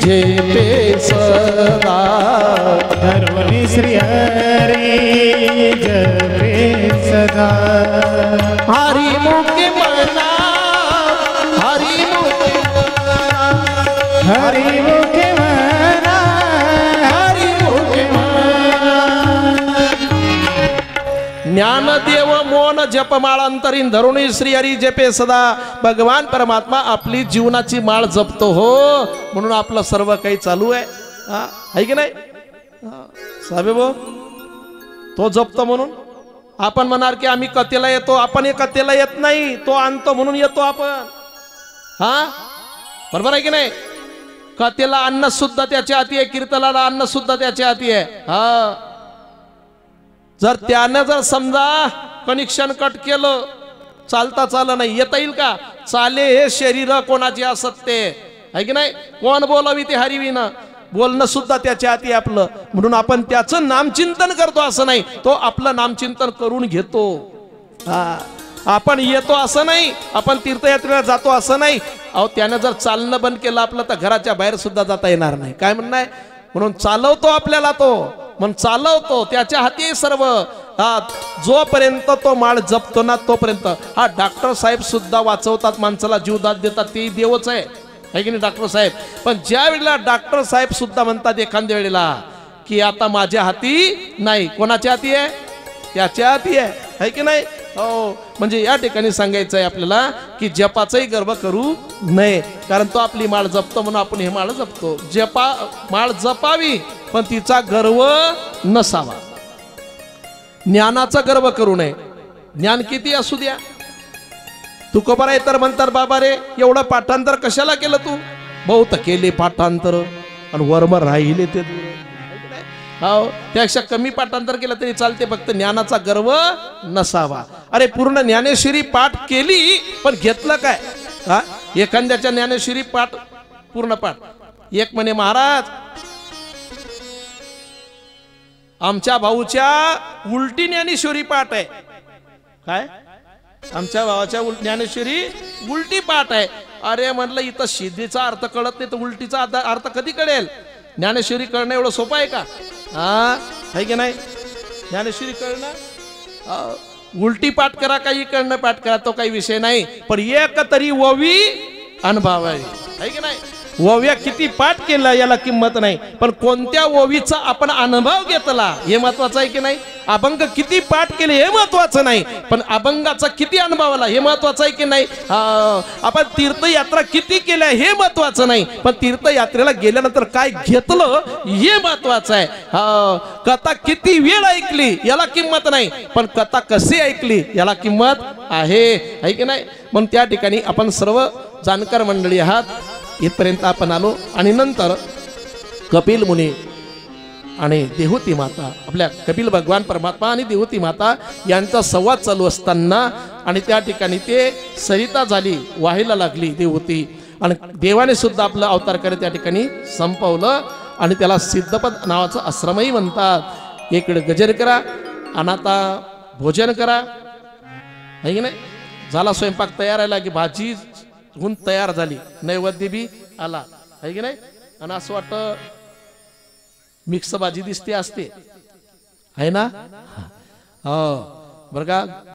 जेपे सदा, धर्मनि श्री हरी जपे सदा. हरि मुखे मना, हरि मुखे मना, हरि मुखे मना, हरि मुखे मना. ज्ञानदेव मौन जप माळांतरीन, धरुणी श्रीहरी जपे सदा. भगवान परमात्मा आपली जीवनाची माळ जपतो हो, म्हणून आपलं सर्व काही चालू आहे. हा आहे की नाही साहेब? तो जपतो म्हणून आपण म्हणणार की आम्ही कथेला येतो. आपण हे कथेला येत नाही, तो आणतो म्हणून येतो आपण. हा बरोबर आहे की नाही? कथेला अन्न सुद्धा त्याच्या हाती आहे, कीर्तनाला अन्न सुद्धा त्याच्या हाती आहे. हा जर त्यानं जर समजा कनेक्शन कट केलं, चालता चालं नाही, येता येईल का? चाले हे शरीर कोणाचे असत ते, आहे की नाही? कोण बोलावी ते हरिविना, बोलणं सुद्धा त्याच्या हाती आपलं. म्हणून आपण त्याचं नामचिंतन करतो असं नाही, तो आपलं नामचिंतन करून घेतो. हा आपण येतो असं नाही, आपण तीर्थयात्रेला जातो असं नाही. अहो त्यानं जर चालणं बंद केलं आपलं तर घराच्या बाहेर सुद्धा जाता येणार नाही. काय म्हणणं आहे? म्हणून चालवतो आपल्याला तो, म्हणून चालवतो त्याच्या हाती सर्व. हा जोपर्यंत तो माळ जपतो ना तोपर्यंत. हा डॉक्टर साहेब सुद्धा वाचवतात, माणसाला जीवदान देतात, ते देवच आहे की नाही डॉक्टर साहेब? पण ज्या वेळेला डॉक्टर साहेब सुद्धा म्हणतात एखाद्या वेळेला की आता माझ्या हाती नाही, कोणाच्या हाती आहे? त्याच्या हाती आहे की नाही? हो, म्हणजे या ठिकाणी सांगायचं आहे आपल्याला की जपाचाही गर्व करू नये, कारण तो आपली माळ जपतो म्हणून आपण हे माळ जपतो. माळ जपावी पण तिचा गर्व नसावा. ज्ञानाचा गर्व करू नये. ज्ञान किती असू द्या. तुकोबार आहे तर म्हणतात बाबा रे एवढं पाठांतर कशाला केलं तू? बहुत केले पाठांतर आणि वर्म राहिले ते. हो त्यापेक्षा कमी पाठांतर केलं तरी चालते, फक्त ज्ञानाचा गर्व नसावा. अरे पूर्ण ज्ञानेश्वरी पाठ केली पण घेतलं काय? हा एखाद्याच्या ज्ञानेश्वरी पाठ पूर्ण पाठ. एक म्हणे महाराज आमच्या भाऊच्या उलटी ज्ञानेश्वरी पाठ आहे. काय? आमच्या भावाच्या ज्ञानेश्वरी उलटी पाठ आहे. अरे म्हणलं इथं सिद्धीचा अर्थ कळत नाही तर उलटीचा अर्थ कधी कळेल? ज्ञानेश्वरी कळणं एवढं सोपं आहे का? हा आहे की नाही? ज्ञानेश्वरी कळणं, उलटी पाठ करा काही कळणं पाठ करा तो काही विषय नाही, पण एक तरी ओवी अनुभवावी, आहे की नाही? ओव्या किती पाठ केला याला किंमत नाही, पण कोणत्या ओवीचा आपण अनुभव घेतला हे महत्वाचं आहे की नाही? अभंग किती पाठ केले हे महत्वाचं नाही, पण अभंगाचा किती अनुभव आला हे महत्वाचं आहे की नाही? आपण तीर्थयात्रा किती केल्या हे महत्वाचं नाही, पण तीर्थयात्रेला गेल्यानंतर काय घेतलं हे महत्वाचं आहे. कथा किती वेळ ऐकली याला किंमत नाही, पण कथा कशी ऐकली याला किंमत आहे की नाही? म्हणून त्या ठिकाणी आपण सर्व जाणकार मंडळी आहात, इथपर्यंत आपण आलो. आणि नंतर कपिल मुनी आणि देवहूती माता, आपल्या कपिल भगवान परमात्मा आणि देवहूती माता यांचा संवाद चालू असताना आणि त्या ठिकाणी ते सरिता झाली, वाहायला लागली देवहूती, आणि देवाने सुद्धा आपलं अवतार करत त्या ठिकाणी संपवलं. आणि त्याला सिद्धपद नावाचं आश्रमही म्हणतात. इकडे गजर करा आणि आता भोजन करा, आहे की नाही? झाला स्वयंपाक तयार आहे की भाजी होऊन तयार झाली, नैवेद्य बी आला, आहे की नाही? आणि असं वाटतं मिक्स भाजी दिसते असते, आहे ना? हो बरं का?